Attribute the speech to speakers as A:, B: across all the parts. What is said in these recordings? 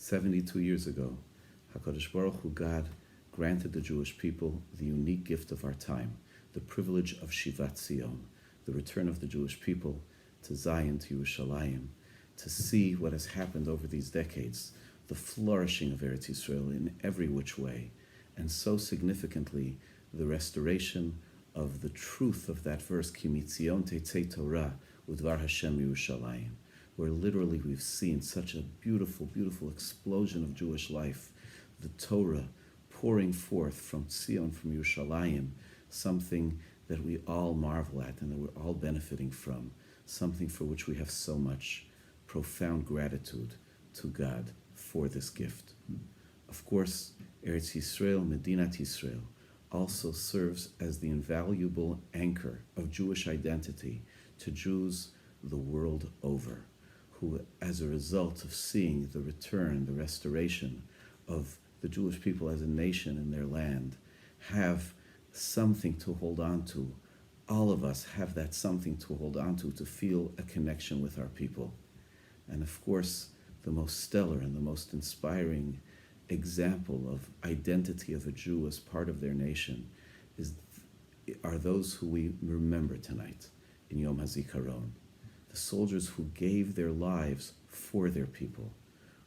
A: 72 years ago, HaKadosh Baruch Hu, God, granted the Jewish people the unique gift of our time, the privilege of Shivat Zion, the return of the Jewish people to Zion, to Yerushalayim, to see what has happened over these decades, the flourishing of Eretz Yisrael in every which way, and so significantly, the restoration of the truth of that verse, Ki mitzion tetzei Torah udvar Hashem Yerushalayim, where literally we've seen such a beautiful, beautiful explosion of Jewish life, the Torah pouring forth from Zion, from Yerushalayim, something that we all marvel at and that we're all benefiting from, something for which we have so much profound gratitude to God for this gift. Of course, Eretz Yisrael, Medinat Yisrael, also serves as the invaluable anchor of Jewish identity to Jews the world over, who, as a result of seeing the return, the restoration of the Jewish people as a nation in their land, have something to hold on to. All of us have that something to hold on to feel a connection with our people. And of course, the most stellar and the most inspiring example of identity of a Jew as part of their nation are those who we remember tonight in Yom HaZikaron. The soldiers who gave their lives for their people,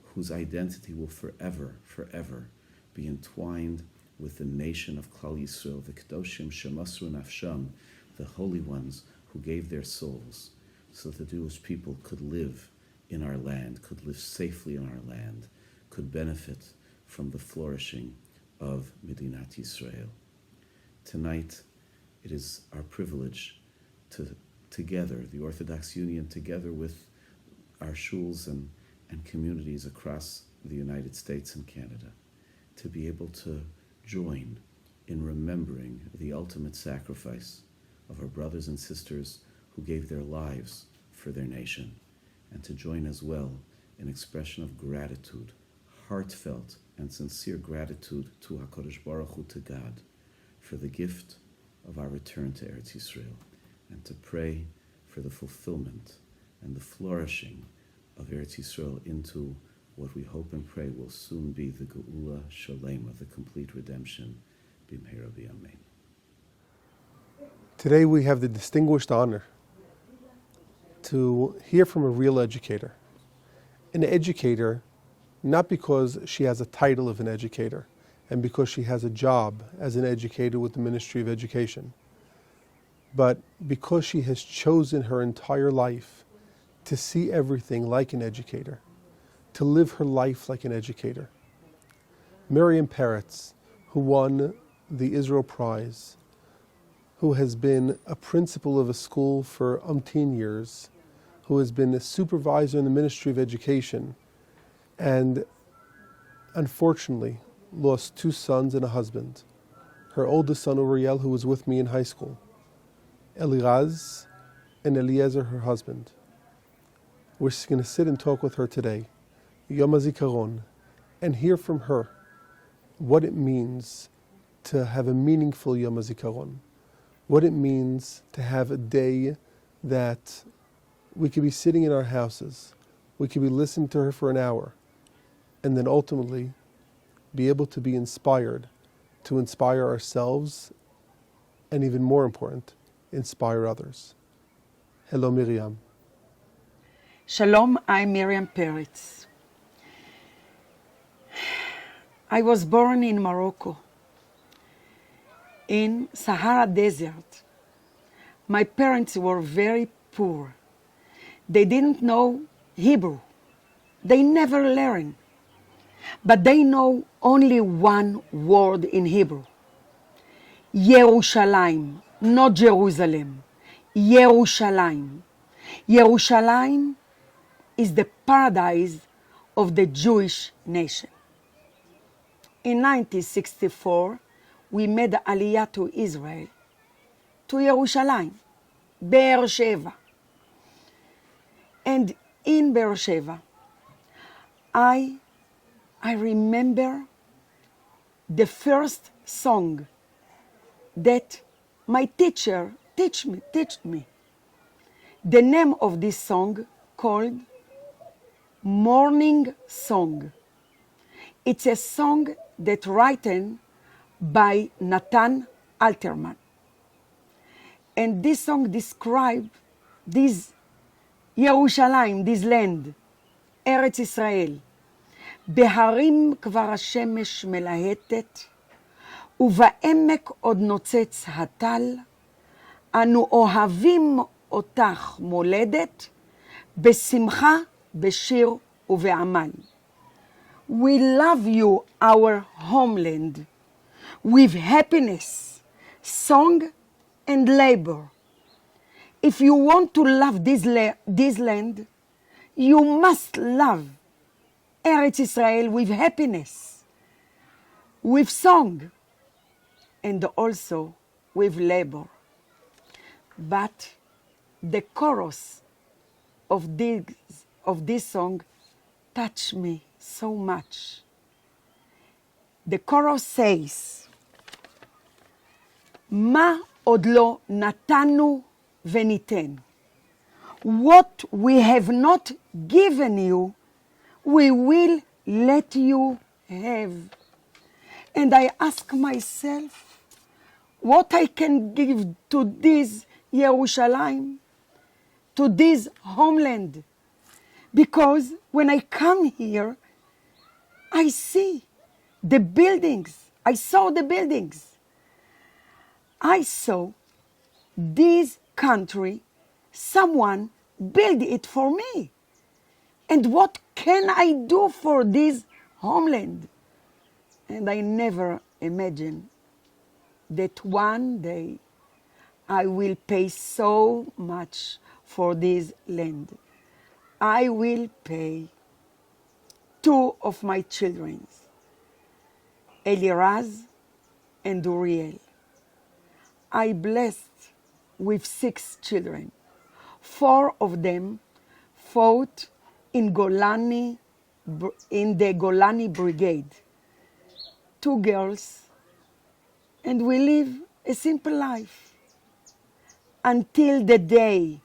A: whose identity will forever, forever be entwined with the nation of Klal Yisrael, the Kedoshim Shemasru Nafsham, the holy ones who gave their souls so that the Jewish people could live in our land, could live safely in our land, could benefit from the flourishing of Medinat Yisrael. Tonight, it is our privilege to together, the Orthodox Union, together with our shuls and communities across the United States and Canada, to be able to join in remembering the ultimate sacrifice of our brothers and sisters who gave their lives for their nation, and to join as well in expression of gratitude, heartfelt and sincere gratitude to HaKadosh Baruch Hu, to God, for the gift of our return to Eretz Yisrael, and to pray for the fulfillment and the flourishing of Eretz Yisrael into what we hope and pray will soon be the Geula Shalema, the complete redemption. B'mheira b'yamein.
B: Today we have the distinguished honor to hear from a real educator. An educator, not because she has a title of an educator and because she has a job as an educator with the Ministry of Education, but because she has chosen her entire life to see everything like an educator, to live her life like an educator. Miriam Peretz, who won the Israel Prize, who has been a principal of a school for umpteen years, who has been a supervisor in the Ministry of Education, and unfortunately lost 2 sons and a husband. Her oldest son, Uriel, who was with me in high school, Eliraz, and Eliezer, her husband. We're going to sit and talk with her today, Yom HaZikaron, and hear from her what it means to have a meaningful Yom HaZikaron, what it means to have a day that we could be sitting in our houses, we could be listening to her for an hour, and then ultimately be able to be inspired, to inspire ourselves, and even more important, inspire others. Hello, Miriam.
C: Shalom, I'm Miriam Peretz. I was born in Morocco, in Sahara Desert. My parents were very poor. They didn't know Hebrew. They never learned. But they know only one word in Hebrew. Yerushalayim, not Jerusalem. Yerushalayim. Yerushalayim is the paradise of the Jewish nation. In 1964, we made Aliyah to Israel, to Yerushalayim, Be'er Sheva. And in Be'er Sheva, I remember the first song that my teacher taught me. The name of this song called Morning Song. It's a song that written by Nathan Alterman. And this song describes this Yerushalayim, this land, ארץ ישראל. בהרים כבר השמש מלהטת, ובעמק עוד נוצץ הטל, אנו אוהבים אותך מולדת, בשמחה, בשיר ובעמל. We love you, our homeland, with happiness, song and labor. If you want to love this land, you must love Eretz Israel with happiness, with song, and also with labor. But the chorus of this song touched me so much. The chorus says, מה עוד לא נתנו וניתן? What we have not given you, we will let you have. And I ask myself, what I can give to this Yerushalayim, to this homeland? Because when I come here, I see the buildings. I saw the buildings. I saw this country, someone built it for me. And what can I do for this homeland? And I never imagined that one day I will pay so much for this land. I will pay two of my children, Eliraz and Uriel. I blessed with 6 children. 4 of them fought in the Golani Brigade. 2 girls, and we live a simple life until the day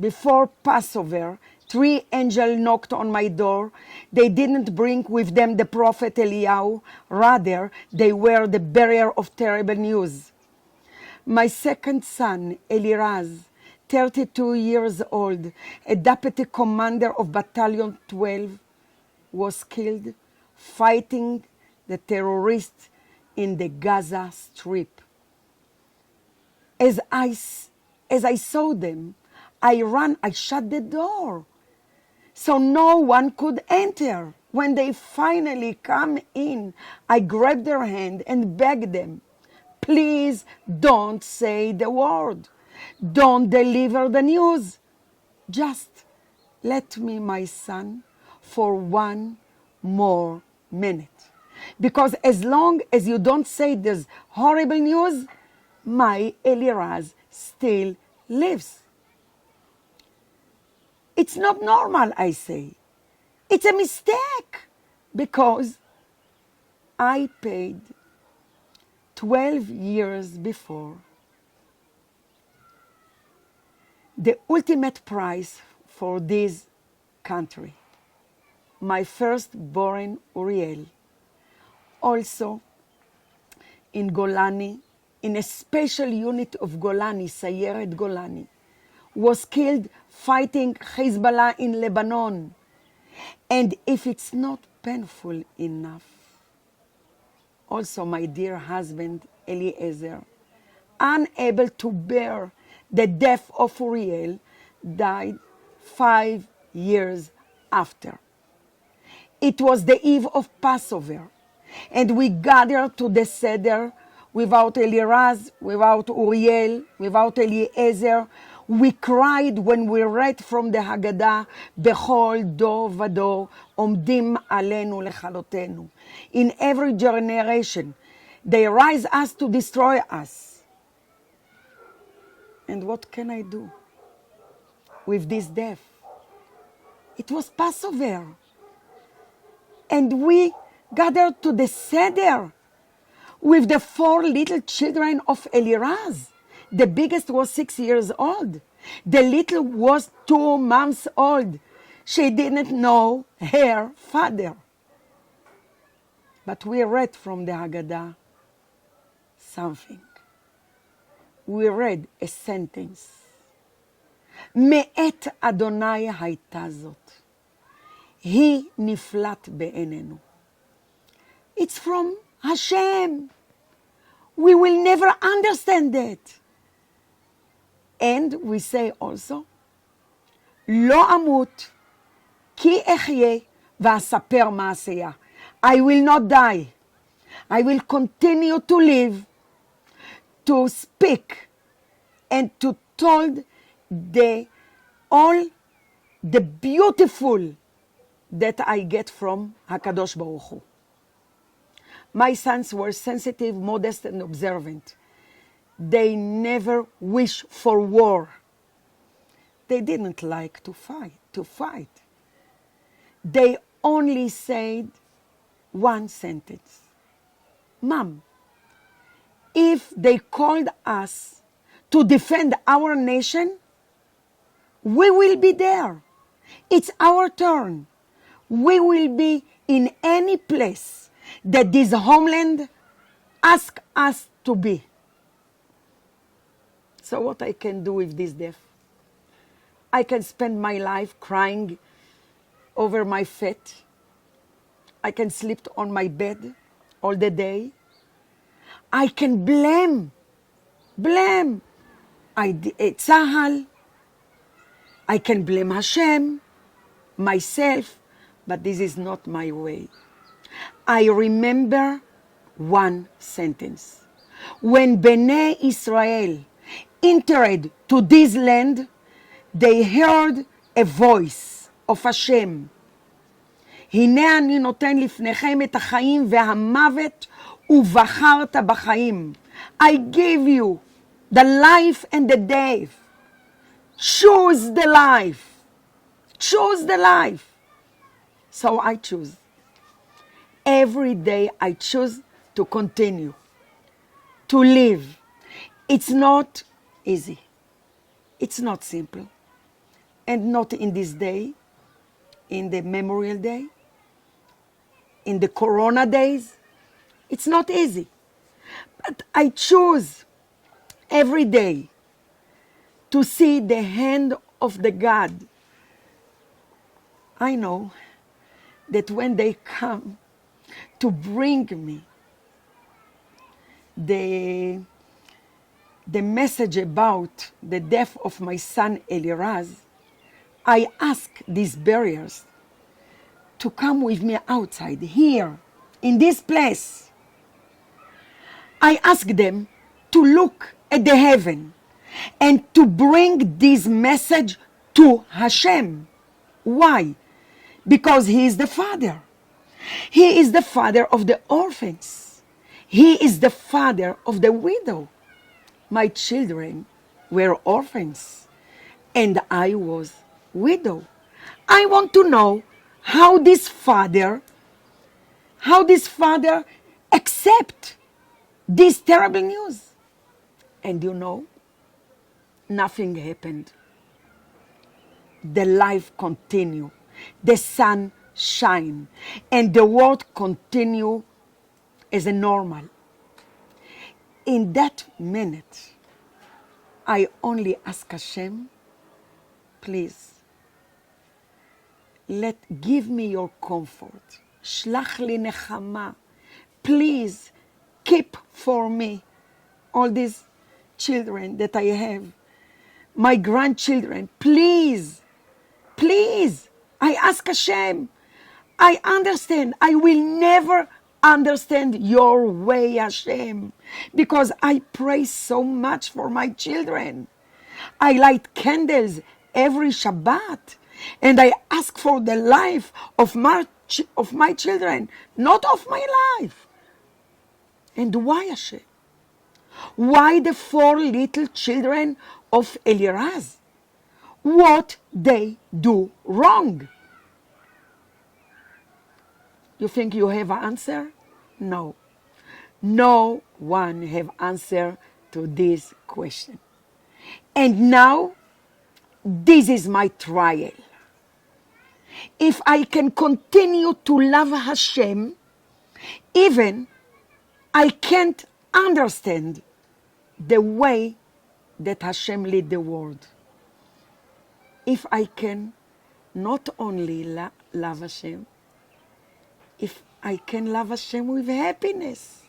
C: before Passover. 3 angels knocked on my door. They didn't bring with them the prophet Eliyahu. Rather, they were the bearer of terrible news. My second son, Eliraz, 32 years old, a deputy commander of Battalion 12, was killed fighting the terrorists in the Gaza Strip. As I saw them, I ran, I shut the door, so no one could enter. When they finally come in, I grabbed their hand and begged them, please don't say the word. Don't deliver the news. Just let me, my son, for 1 more minute. Because as long as you don't say this horrible news, my Eliraz still lives. It's not normal, I say. It's a mistake, because I paid 12 years before the ultimate price for this country. My firstborn Uriel, also in Golani, in a special unit of Golani, Sayeret Golani, was killed fighting Hezbollah in Lebanon. And if it's not painful enough, also my dear husband Eliezer, unable to bear the death of Uriel, died 5 years after. It was the eve of Passover, and we gathered to the Seder without Eliraz, without Uriel, without Eliezer. We cried when we read from the Haggadah, Bechol dor vador, omdim alenu lechalotenu. In every generation, they rise us to destroy us. And what can I do with this death? It was Passover. And we gathered to the Seder with the 4 little children of Eliraz. The biggest was 6 years old. The little was 2 months old. She didn't know her father. But we read from the Haggadah something. We read a sentence. מאת אדוני הייתה זאת. היא נפלט בעינינו. It's from Hashem. We will never understand that. And we say also, לא אמות כי אחיה ואספר מעשיה. I will not die. I will continue to live, to speak, and to tell all the beautiful that I get from HaKadosh Baruch Hu. My sons were sensitive, modest, and observant. They never wish for war. They didn't like to fight. They only said one sentence. Mom, if they called us to defend our nation, we will be there. It's our turn. We will be in any place that this homeland asks us to be. So what I can do with this death? I can spend my life crying over my fate. I can sleep on my bed all the day. I can blame Tzahal. I can blame Hashem, myself, but this is not my way. I remember one sentence. When Bnei Israel entered to this land, they heard a voice of Hashem. הנה אני נותן לפניכם את החיים והמוות ובחרת בחיים. I give you the life and the death. Choose the life. Choose the life. So I choose. Every day I choose to continue, to live. It's not easy. It's not simple. And not in this day, in the Memorial Day, in the Corona days. It's not easy. But I choose every day to see the hand of the God. I know that when they come to bring me the message about the death of my son Eliraz, I ask these barriers to come with me outside, here, in this place. I ask them to look at the heaven and to bring this message to Hashem. Why? Because He is the Father. He is the Father of the orphans. He is the Father of the widow. My children were orphans, and I was widow. I want to know how this father accept this terrible news. And you know, nothing happened. The life continued. The sun shine, and the world continue as a normal. In that minute, I only ask Hashem, please, give me your comfort. Shlach li nechama. Please, keep for me all these children that I have, my grandchildren. Please, please, I ask Hashem. I understand. I will never understand your way, Hashem, because I pray so much for my children. I light candles every Shabbat, and I ask for the life of my children, not of my life. And why, Hashem? Why the 4 little children of Eliraz? What they do wrong? You think you have an answer? No. No one have answer to this question. And now, this is my trial. If I can continue to love Hashem Even I can't understand the way that Hashem lead the world. If I can not only love Hashem, if I can love Hashem with happiness,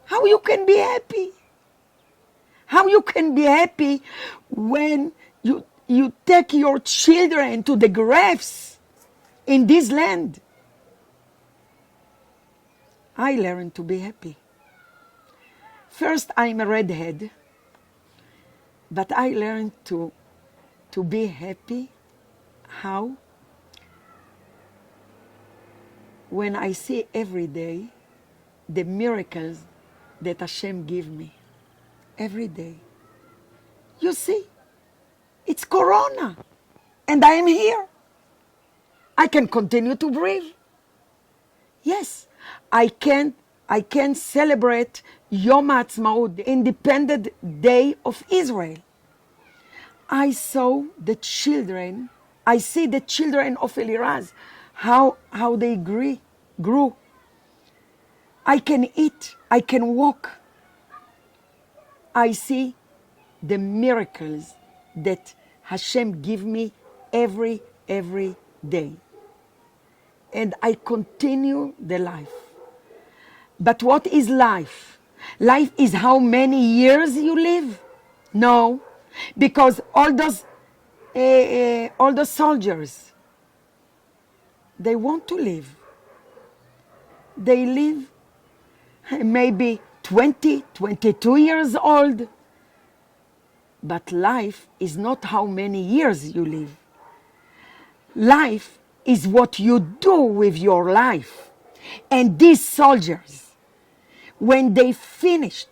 C: how you can be happy? How you can be happy when you take your children to the graves in this land? I learned to be happy. First, I'm a redhead, but I learned to be happy. How? When I see every day the miracles that Hashem give me. Every day. You see, it's Corona, and I am here. I can continue to breathe. Yes, I can celebrate Yom Haatzmaut, the Independent Day of Israel. I saw the children, I see the children of Eliraz, how they grew. I can eat, I can walk. I see the miracles that Hashem give me every day. And I continue the life. But what is life? Life is how many years you live? No, because all those soldiers, they want to live. They live maybe 20, 22 years old. But life is not how many years you live. Life is what you do with your life. And these soldiers, when they finished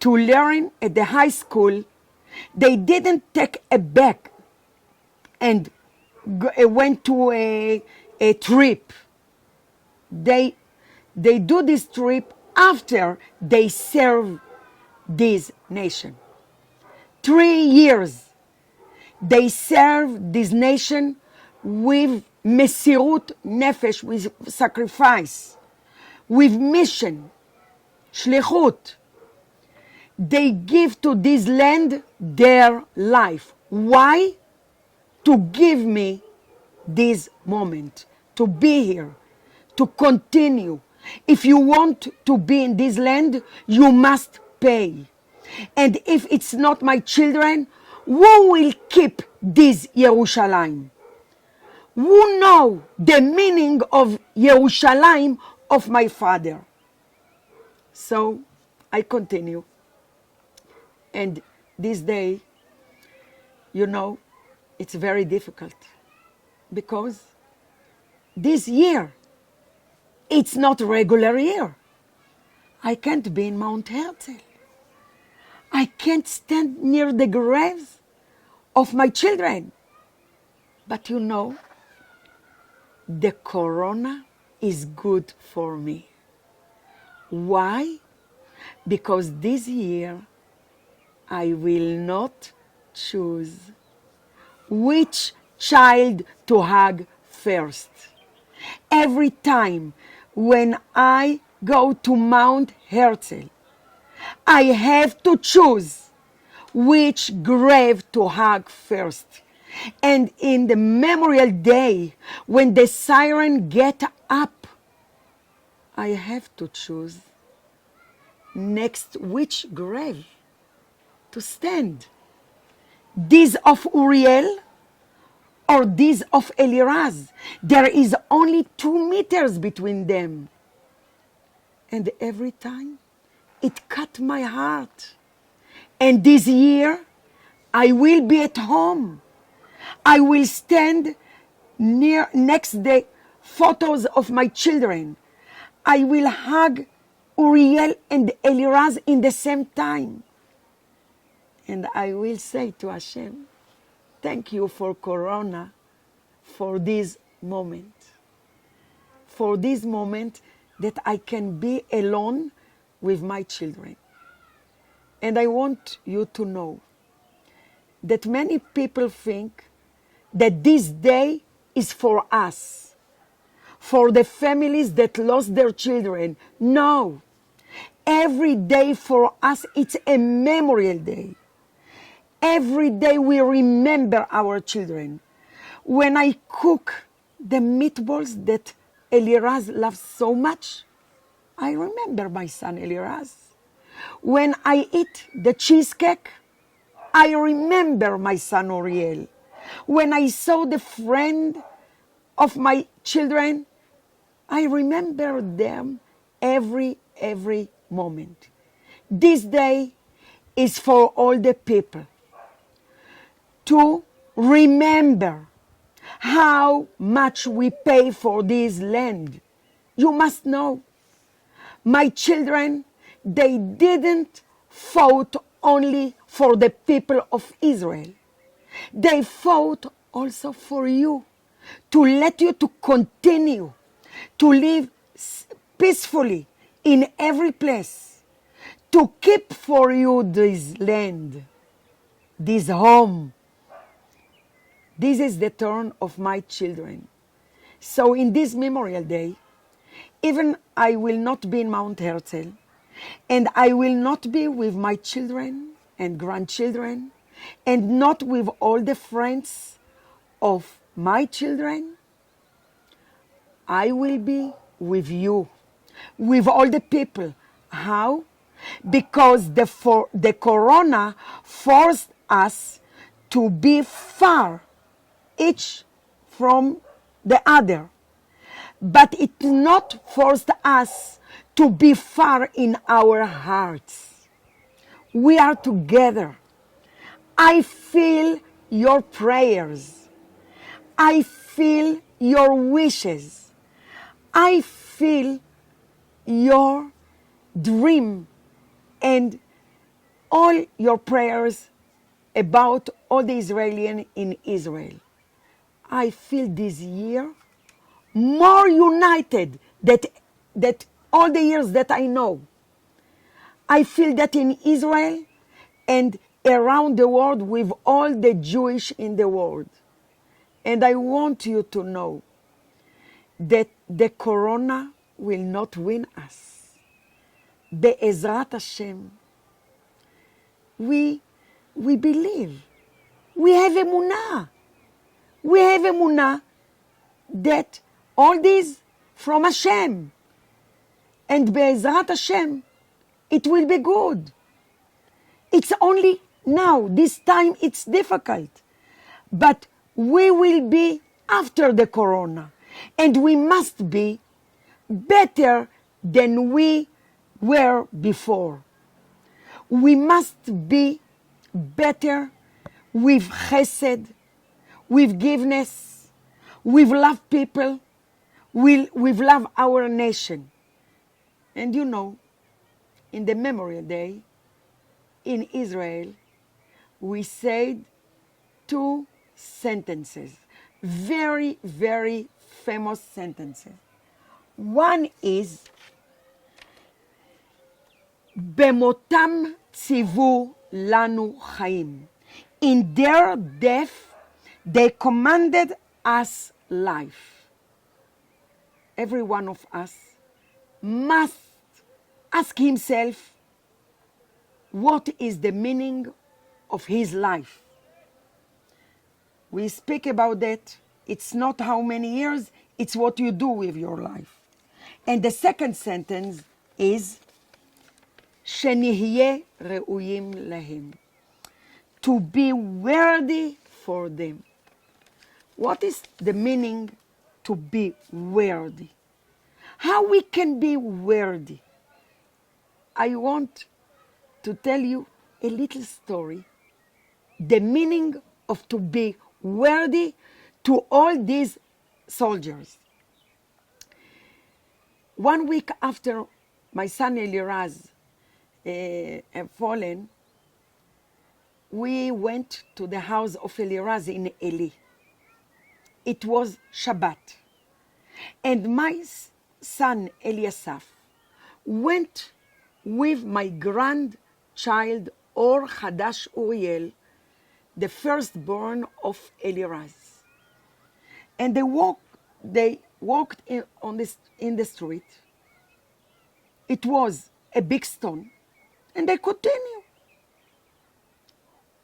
C: to learn at the high school, they didn't take a bag and went to a trip. They do this trip after they serve this nation. 3 years they serve this nation with mesirut nefesh, with sacrifice, with mission, shlichut. They give to this land their life. Why? To give me this moment, to be here, to continue. If you want to be in this land, you must pay. And if it's not my children, who will keep this Yerushalayim? Who know the meaning of Yerushalayim of my father? So I continue. And this day, you know, it's very difficult because this year, it's not a regular year. I can't be in Mount Herzl. I can't stand near the graves of my children. But you know, the Corona is good for me. Why? Because this year I will not choose which child to hug first. Every time when I go to Mount Herzl, I have to choose which grave to hug first. And in the Memorial Day, when the siren get up, I have to choose next which grave to stand. This of Uriel or this of Eliraz. There is only 2 meters between them. And every time, it cut my heart. And this year, I will be at home. I will stand next the photos of my children. I will hug Uriel and Eliraz in the same time. And I will say to Hashem, thank you for Corona, for this moment. For this moment that I can be alone with my children. And I want you to know that many people think that this day is for us, for the families that lost their children. No. Every day for us, it's a memorial day. Every day we remember our children. When I cook the meatballs that Eliraz loves so much, I remember my son Eliraz. When I eat the cheesecake, I remember my son Uriel. When I saw the friend of my children, I remember them every moment. This day is for all the people to remember how much we pay for this land. You must know, my children, they didn't fought only for the people of Israel. They fought also for you, to let you to continue to live peacefully in every place, to keep for you this land, this home. This is the turn of my children. So in this Memorial Day, even I will not be in Mount Herzl, and I will not be with my children and grandchildren, and not with all the friends of my children. I will be with you, with all the people. How? Because the corona forced us to be far, each from the other. But it not forced us to be far in our hearts. We are together. I feel your prayers. I feel your wishes. I feel your dream and all your prayers about all the Israelis in Israel. I feel this year more united that all the years that I know. I feel that in Israel and around the world with all the Jewish in the world. And I want you to know that the corona will not win us. Be'ezrat Hashem, we believe. We have emunah. We have emunah that all this from Hashem. And Be'ezrat Hashem, it will be good. It's only now, this time it's difficult. But we will be after the corona. And we must be better than we were before. We must be better with chesed, with forgiveness, with love people, with love our nation. And you know, in the Memorial Day, in Israel, we said 2 sentences, very, very famous sentences. One is, Bemotam tzivu lanu chaim. In their death, they commanded us life. Every one of us must ask himself, what is the meaning of his life? We speak about that. It's not how many years, it's what you do with your life. And the second sentence is, Shenihye re'uyim lahem. To be worthy for them. What is the meaning to be worthy? How we can be worthy? I want to tell you a little story. The meaning of to be worthy to all these soldiers. 1 week after my son Eliraz had fallen, we went to the house of Eliraz in Eli. It was Shabbat. And my son Eliasaph went with my grandchild Or Hadash Uriel, the firstborn of Eliraz. And they walked in the street. It was a big stone, and they continue.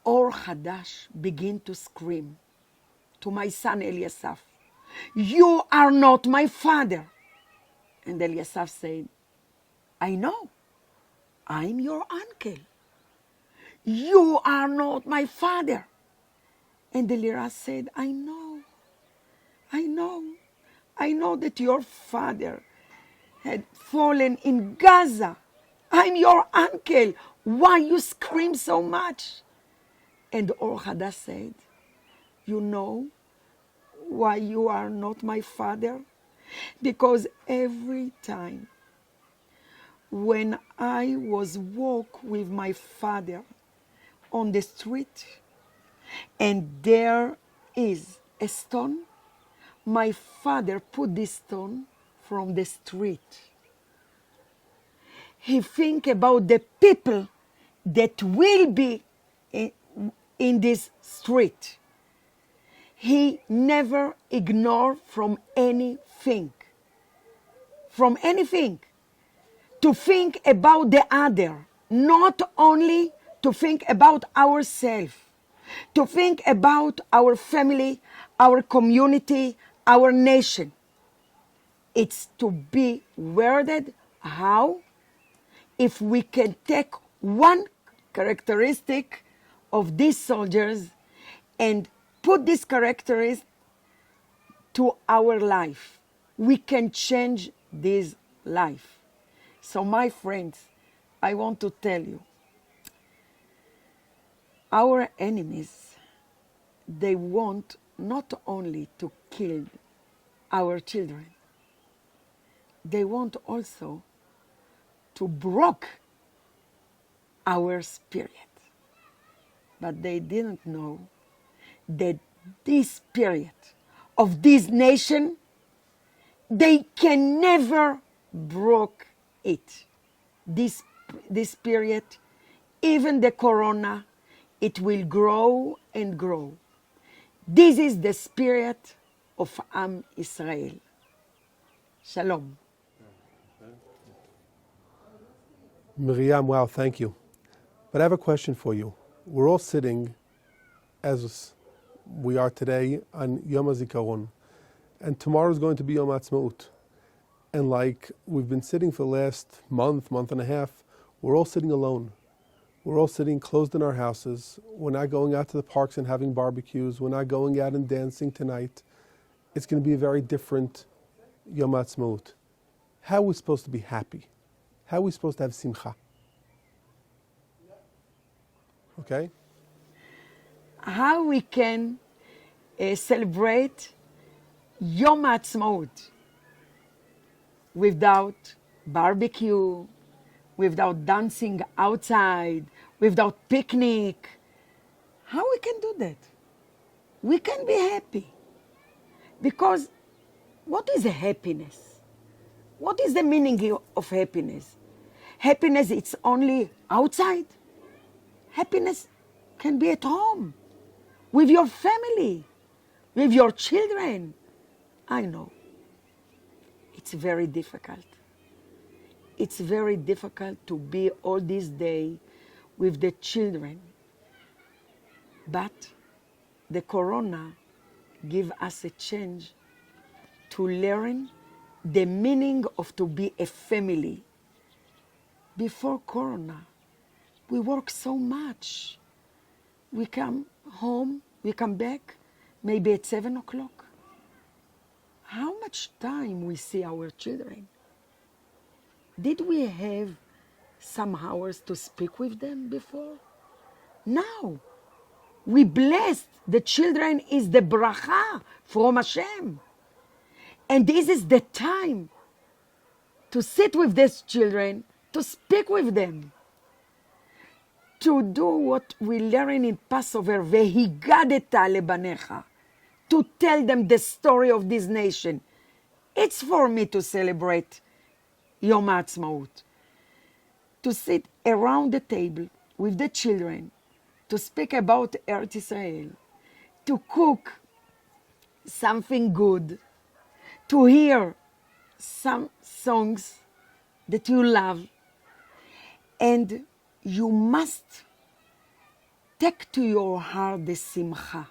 C: Or Hadash began to scream to my son Eliasaph, "You are not my father." And Eliasaph said, "I know, I'm your uncle. You are not my father." And Elias said, I know that your father had fallen in Gaza. I'm your uncle. Why you scream so much? And Or Hadash said, you know why you are not my father? Because every time when I was walk with my father on the street, and there is a stone, my father put this stone from the street. He think about the people that will be in this street. He never ignore from anything. To think about the other, not only to think about ourselves, to think about our family, our community, our nation. It's to be worded how? If we can take one characteristic of these soldiers and put this characteristic to our life, we can change this life. So my friends, I want to tell you, our enemies, they want not only to kill our children, they want also to break our spirit. But they didn't know that this spirit of this nation, they can never break it. This spirit, even the corona, it will grow and grow. This is the spirit of Am Israel. Shalom.
B: Miriam, wow, thank you. But I have a question for you. We're all sitting, as we are today, on Yom HaZikaron, and tomorrow is going to be Yom Haatzmaut. And like we've been sitting for the last month and a half, we're all sitting alone. We're all sitting closed in our houses. We're not going out to the parks and having barbecues. We're not going out and dancing tonight. It's going to be a very different Yom Haatzmaut. How are we supposed to be happy? How are we supposed to have simcha? Okay?
C: How we can celebrate Yom Haatzmaut without barbecue, without dancing outside, without picnic? How we can do that? We can be happy. Because what is happiness? What is the meaning of happiness? Happiness, it's only outside. Happiness can be at home, with your family, with your children. I know. It's very difficult. It's very difficult to be all this day with the children. But the corona give us a chance to learn the meaning of to be a family. Before corona, we work so much. We come home, we come back, maybe at 7 o'clock. How much time we see our children? Did we have some hours to speak with them before? Now, we blessed. The children is the bracha from Hashem. And this is the time to sit with these children, to speak with them, to do what we learn in Passover, Vehigadeta lebanecha, to tell them the story of this nation. It's for me to celebrate Yom Haatzmaut, to sit around the table with the children, to speak about Eretz Israel, to cook something good, to hear some songs that you love, and you must take to your heart the simcha,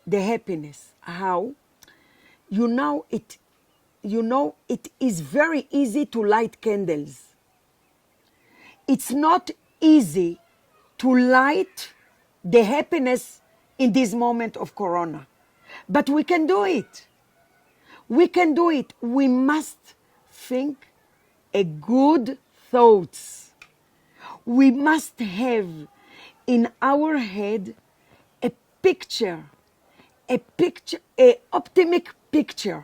C: the happiness. How? You know it is very easy to light candles. It's not easy to light the happiness in this moment of Corona. But we can do it. We can do it. We must think a good thoughts. We must have in our head a optimistic picture.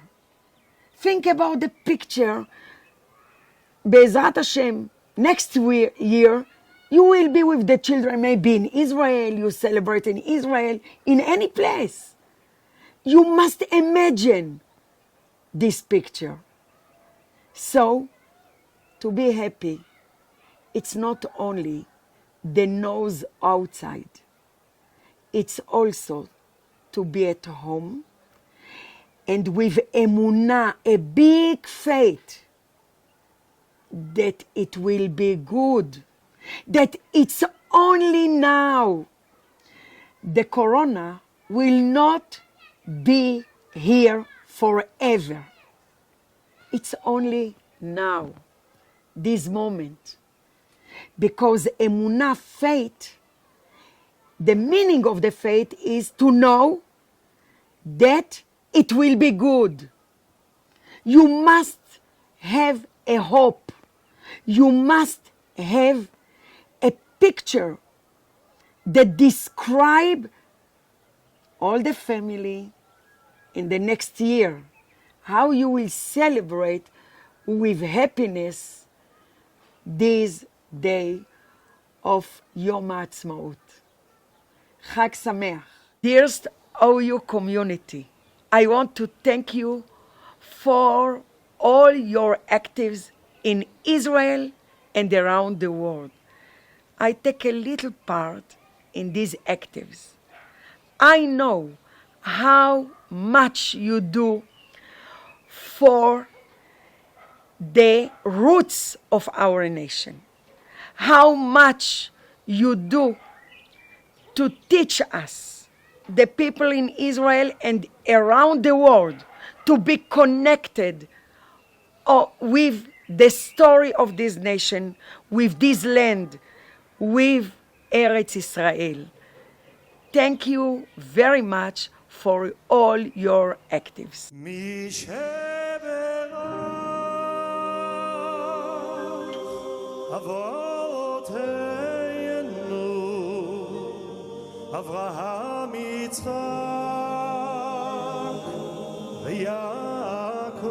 C: Think about the picture. Be'ezrat Hashem, next year, you will be with the children, maybe in Israel, you celebrate in Israel, in any place. You must imagine this picture. So, to be happy, it's not only the nose outside, it's also to be at home and with emunah, a big faith that it will be good, that it's only now. The corona will not be here forever. It's only now, this moment. Because emunah, faith, the meaning of the faith is to know that it will be good. You must have a hope. You must have a picture that describe all the family in the next year, how you will celebrate with happiness this day of Yom Haatzmaut. Chag Sameach. Dearest OU community, I want to thank you for all your actives in Israel and around the world. I take a little part in these actives. I know how much you do for the roots of our nation, how much you do to teach us, the people in Israel and around the world, to be connected with the story of this nation, with this land, with Eretz Israel. Thank you very much for all your actives.
D: אברהם, יצחק ויעקב,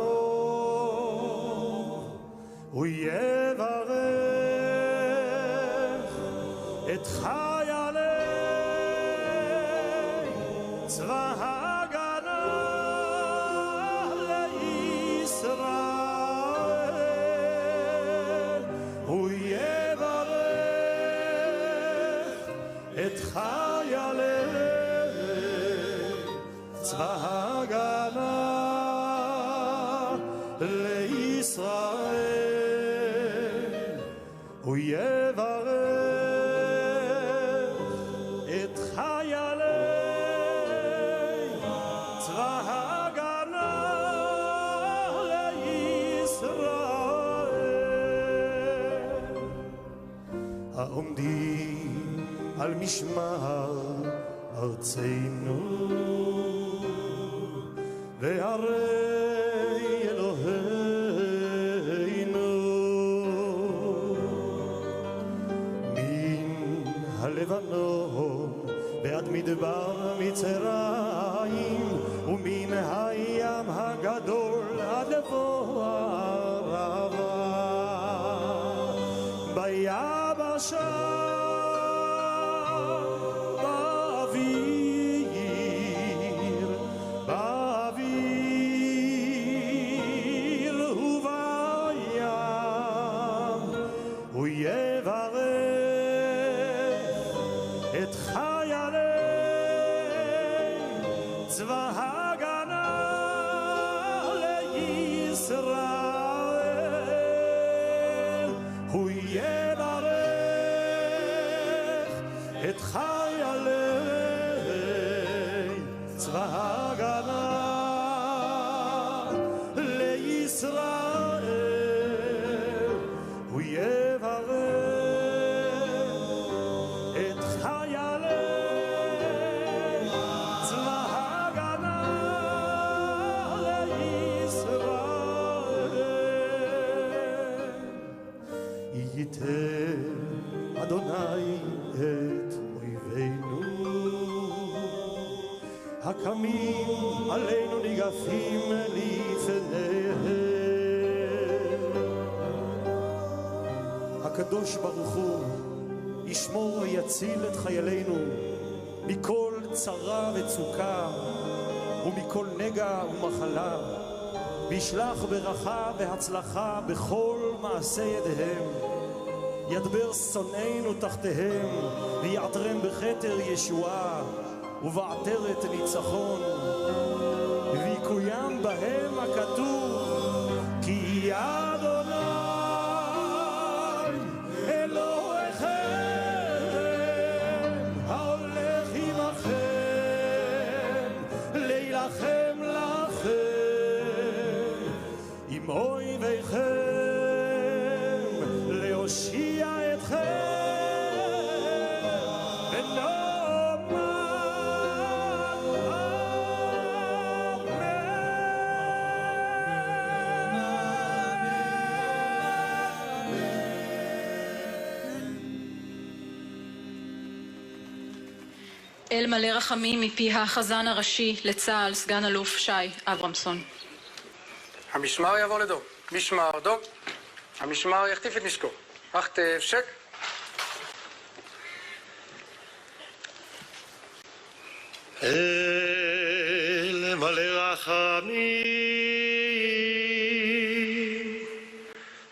D: הוא יברך את חיילי צבא ההגנה לישראל, הוא יברך את חיילי צבא ההגנה לישראל, הוא יברך את חיילי צבא ההגנה לישראל, העומדים על משמר ארצנו וערי אלוהינו, מן הלבנון ועד מדבר מצרים, ומן הים הגדול עד לבוא הערבה, ביבשה צבא ההגנה ישראל, הוא יברך את חיילי צבא ההגנה לישראל, הוא יברך את חיילי צבא ההגנה לישראל. ייתן אדוני את אויבינו הקמים עלינו ניגפים לפניהם. הקדוש ברוך הוא ישמור ויציל את חיילינו מכל צרה וצוקה ומכל נגע ומחלה, וישלח ברכה והצלחה בכל מעשה ידיהם. ידבר שונאינו תחתיהם ויעטרם בכתר ישועה ובעטרת ניצחון, ויקוים בהם הכתוב כי אדוני אלוהיכם ההולך עמכם להילחם לכם עם אויביכם להושיע אתכם.
E: אל מלא רחמים מפי החזן הראשי לצה"ל, סגן אלוף שי אברמסון.
F: המשמר יעבור לדום. משמר דום. המשמר יחטיף את נשקו. החטף שק.
D: אל מלא רחמים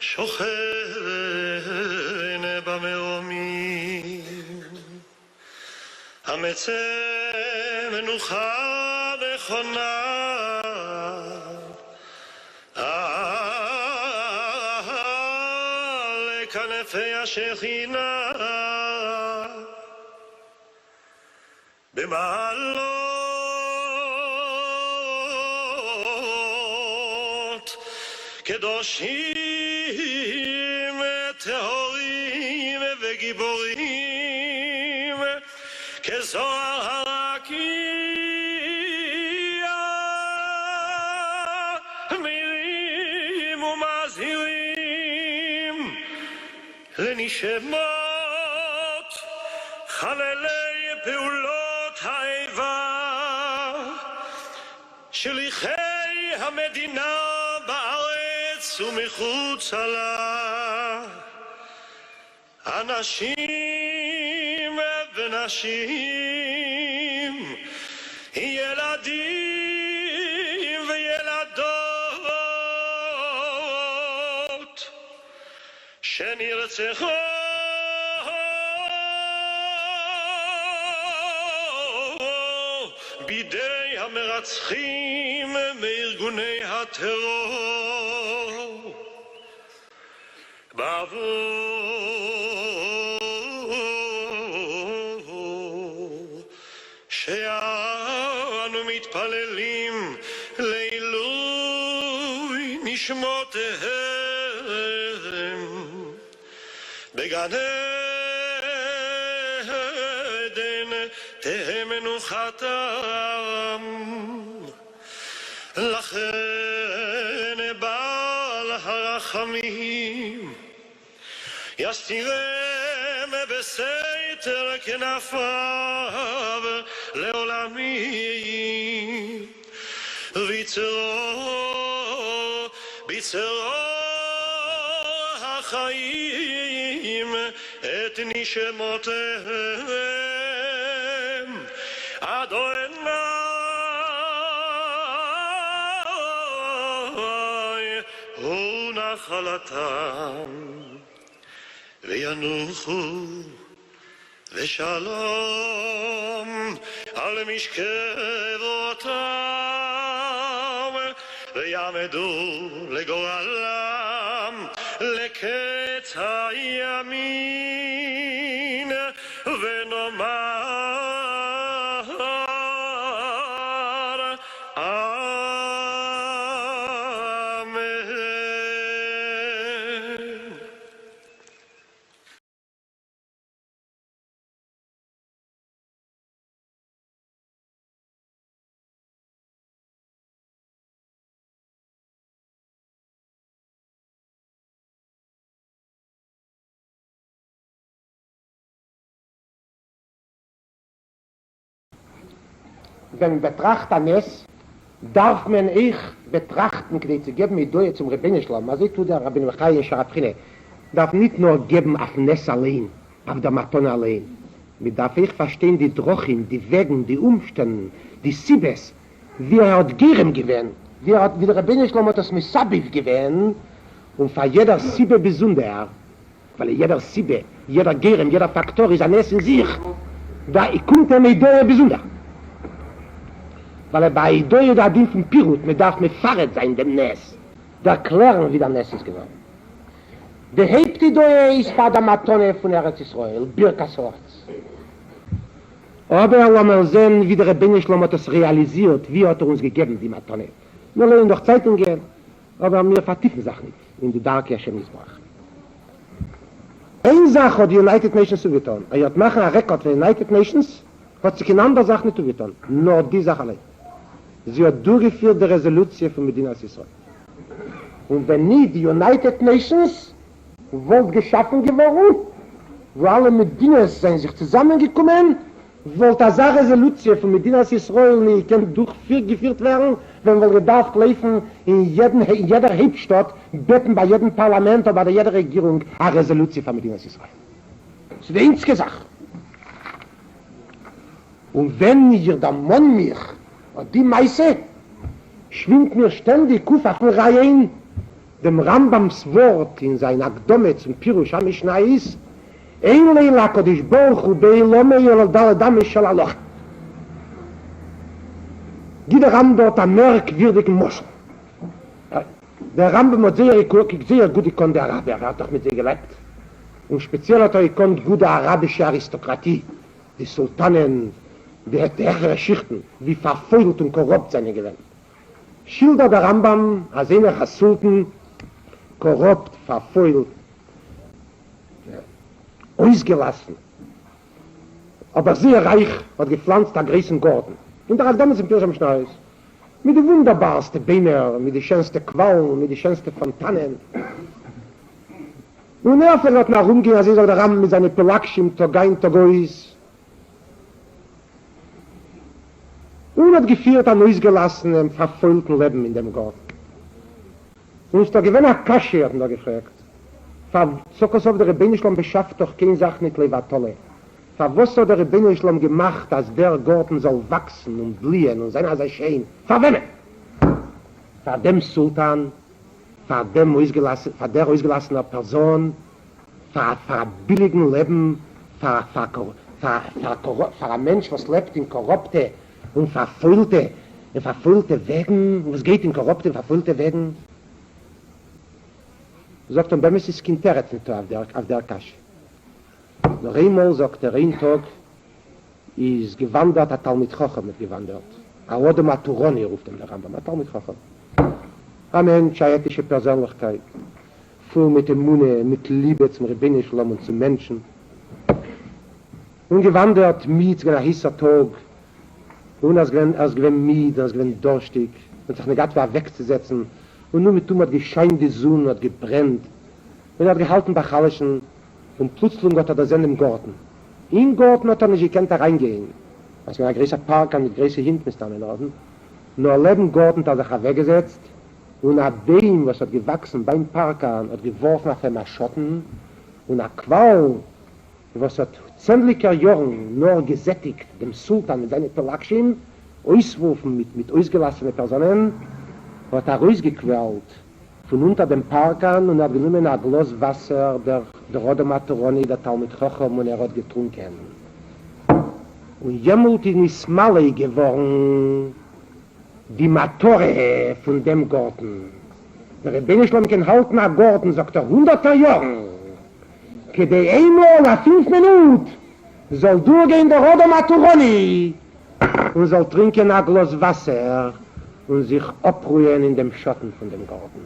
D: שוכן במרומים, המצא מנוחה נכונה על כנפי השכינה במעלות קדושים טהורים וגיבורים כזוהר הרקיע, מירים ומזהירים לנשמות חללי פעולות האיבה, שליחי המדינה בארץ ומחוצה לה, אנשים ונשים, ילדים וילדות שנרצחו בידי המרצחים מארגוני הטרור. בעבור שאנו מתפללים לעילוי נשמותיהם בגן עדן תהא מנוחתם. לכן בעל הרחמים יסתירם בסתר כנפיו לעולמים, ביצרו החיים את נשמותיהם. אדוני הוא נחלתם, וינוחו ושלום על משכבותם, יעמדו לגורלם לקץ הימין ונאמר
G: Wenn man betrachtet an es, darf man ich betrachten, die zu geben Idee zum Rabbinischlam, also ich tue der Rabbin Mechai in Sharabchine, darf nicht nur geben auf Ness allein, auf der Matone allein. Man darf ich verstehen die Drochim, die Wegen, die Umstände, die Sibes, wie hat Gerem gewähnt, wie der Rabbinischlam hat das Misabiv gewähnt, und für jeder Sibbe besonder, weil jeder Sibbe, jeder Gerem, jeder Faktor ist ein Ness in sich, da kommt eine Idee besonder. Weil bei Idee oder Adin von Pirut, man darf mit Fahrrad sein, dem Ness. Da erklären, wie der Ness ist geworden. Der Hauptidee ist bei der Matone von Eretz Israel, Birkas Horz. Aber lassen wir sehen, wie der Rabbinischlam hat das realisiert, wie hat uns gegeben, die Matone. Wir lernen doch Zeitung gehen, aber wir vertiefen Sachen nicht, in die Darke Hashem Yisbarach. Eine Sache hat die United Nations zugetan. Hat machen einen Rekord für die United Nations, hat sich in andere Sachen nicht zugetan. Nur die Sache allein. Sie hat durchgeführt die Resolution von Medinas Israel. Und wenn nie die United Nations wollte geschaffen geworden, wo alle Medinas sind sich zusammengekommen, wollte diese Resolution von Medinas Israel nicht durchgeführt werden, wenn wir gedacht laufen in jeder Hauptstadt, beten bei jedem Parlament oder bei jeder Regierung eine Resolution von Medinas Israel. Das ist die einzige Sache. Und wenn ihr der Mann mich und die Meise schwingt mir ständig Kufachen rein, dem Rambams Wort in sein Akdome zum Pirush HaMishnah ist, ein Leila Kodesh Baruch Hu Beilome Yoladal Adame Shalaloch. Jeder Rambam dort am merkwürdigen Moschel. Der Rambam hat sehr gut gekonnt, der Araber, er hat doch mit sie gelebt. Und speziell hat er gekonnt, gute arabische Aristokratie, die Sultanen, die höhere Schichten, wie verfolgt und korrupt seine gewesen. Schilder der Rambam, als einer Sultan, korrupt, verfolgt, ausgelassen. Aber sehr reich, hat gepflanzt der großen Garten. Und der Akdom ist im Pirsch am Schneis. Mit den wunderbarsten Bäumen, mit den schönsten Quallen, mit den schönsten Fontanen. Und er hat nach rumgehen, als der Rambam mit seinen Pelakschim, Togain, Togois, und hat geführt ein ausgelassenem, verfolgten Leben in dem Garten. Und ist da gewinn eine Kasche, hat er gefragt. Sokosow der Rabbinischlam beschafft doch keine Sache nicht Levatole. Was hat der Rabbinischlam gemacht, dass der Garten soll wachsen und blühen und sein als er schön? Für wem? Für dem Sultan, für der ausgelassene Person, für ein billigen Leben, für ein Mensch, was lebt in korrupte und verfüllte Wegen, was geht in korrupte, verfüllte Wegen. Sagt er, bei mir ist es kein Terret auf der Kasche. Noch einmal sagt er, ein Tag ist gewandert, hat Talmid Chochem mit gewandert. Arodem Maturoni ruft der Rambam, hat Talmid Chochem. Ein Mensch, eine ethische Persönlichkeit, voll mit dem Munde, mit Liebe zum Rabbinischlam und zum Menschen. Und gewandert mit einem heißen Tag, und als gewinn mit, als gewinn durstig, und sich nicht war wegzusetzen, und nur mit dem hat gescheint die Sonne, hat gebrennt, und er hat gehalten bei Chalischen, und plötzlich hat er das in dem Garten. In den Garten hat er nicht gekannt, da reingehen. Also ein großer Park mit großen Hindnissen lassen. Nur neben Garten hat er sich weggesetzt, und ein Bein, was hat gewachsen beim Park an, hat geworfen auf einen Schotten, und ein Qual, was hat zähnlicher Jahren nur gesättigt, dem Sultan mit seinen Pelakschim, auswurfen mit ausgelassenen Personen, hat er rausgequält von unter dem Park an und hat genommen ein Glas Wasser, der Rode Maturoni, der Talmid Chochem, und er hat getrunken. Und jemult ist nicht Smalley geworden, die Matore von dem Garten. Der Rebbeinu Shlom kann halten am Garten, sagt 100er Jahren. Kedei einmal nach 5 Minuten soll durchgehen der Rodo Maturoni und soll trinken ein Glas Wasser und sich abruhen in dem Schatten von dem Garten.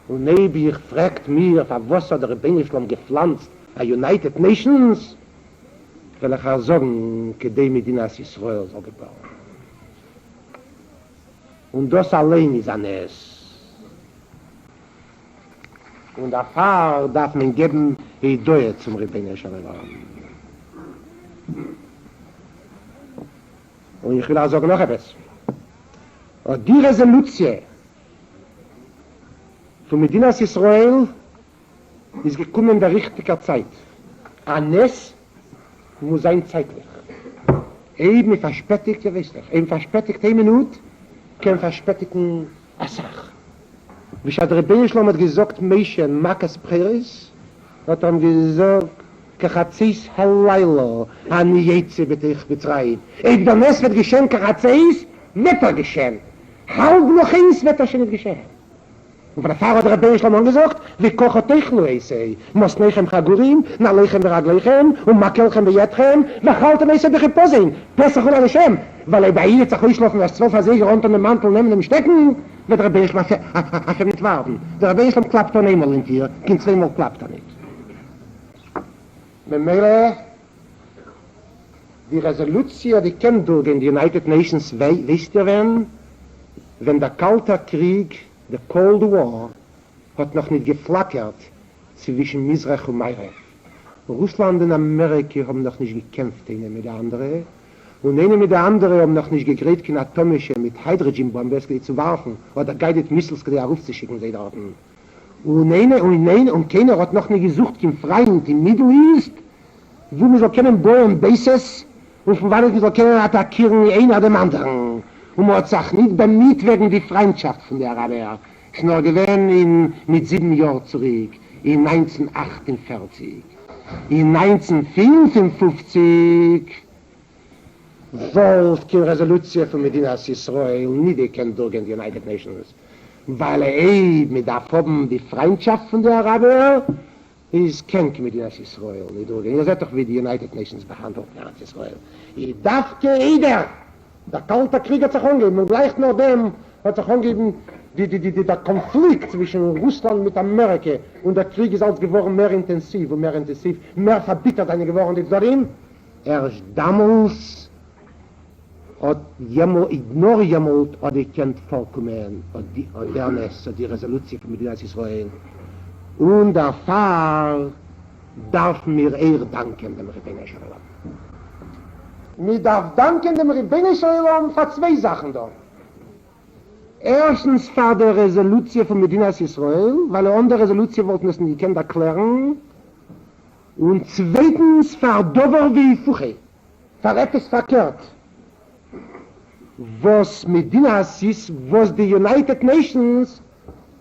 G: Und Nebi fragt mir, was hat der Rebbeinu Shlom gepflanzt, a United Nations, will ich auch sagen, Kedei Medinas Israel soll gebaut. Und das allein ist ein Ness. Und dafür darf man geben, die Idee zum Rebbeinu Shalom. Und ich will auch sagen noch etwas. Und die Resolution von Medinas Israel ist gekommen in der richtigen Zeit. Ein Ness muss sein zeitlich. Eben verspätigt, ihr wisst doch, eben verspätigt 1 Minute, kein verspätigten Asach. Wie der Rebbeinu Shalom hat gesagt, Meishen Makas Preris, hat er gesagt, Kachatzis Halaylo, Ani Jetze betich betreib. Eben der Ness wird geschehen, Kachatzis, wird er geschehen. Halb noch eins wird er schon nicht geschehen. Und von der Pfarrer hat der Rebbeinu Shalom gesagt, wie kocht euch nur Eisei, Mos Neichem Chagurim, Na Leichem Beragleichem, und Makelchem Beyetchem, Machaltem Eisei Bechiposin, Pesach und Alechem, weil er bei ihnen zu schlafen, als 12 Säger unter dem Mantel nehmen dem Stecken, wird der Rebbeinu Shalom nicht warten. Der Rebbeinu Shalom klappt dann einmal in dir, kein zweimal klappt er nicht. Mit Meile, die Resolution, die kennt durch in die United Nations, wisst ihr wenn der Kalte Krieg, der Cold War, hat noch nicht geflackert zwischen Mizrach und Meirech. Russland und Amerika haben noch nicht gekämpft, eine mit der andere. Und eine mit der andere haben noch nicht gegräht, keine atomische mit Hydrogen-Bomben zu werfen oder Guided Missiles aufzuschicken, sie dort. Und keiner hat noch nicht gesucht im Freien, im Middle East, wo wir so können bauen Bases und von wann wir so können attackieren, einer dem anderen. Und man hat sich nicht bemüht wegen die Freundschaft von der Araber. Es ist nur gewesen mit 7 Jahren zurück, in 1948. In 1955 wollte keine Resolution von Medinas Israel nicht gekannt durch die United Nations. Weil mit der Form die Freundschaft von der Araber ist kein Medinas Israel nicht durch. Ihr seht doch, wie die United Nations behandelt Medinas Israel. Ich darf jeder, der Kalte Krieg hat sich angegeben, und gleich nach dem hat sich angegeben, der Konflikt zwischen Russland mit Amerika und der Krieg ist als geworden mehr intensiv, mehr verbittert eine geworden ist darin. Erst damals hat nur jemand hat gekannt vorkommen, die Resolution von Medinas Israel. Und dafür darf mir danken, dem Rebbeinu Shalom. Mir darf danken dem Rebbeinu Shalom für 2 Sachen da. Erstens für die Resolution von Medinas Israel, weil andere Resolution wollten es nicht erklären. Und zweitens für Dover wie Fuche, für etwas verkehrt. Was Medinas ist, was die United Nations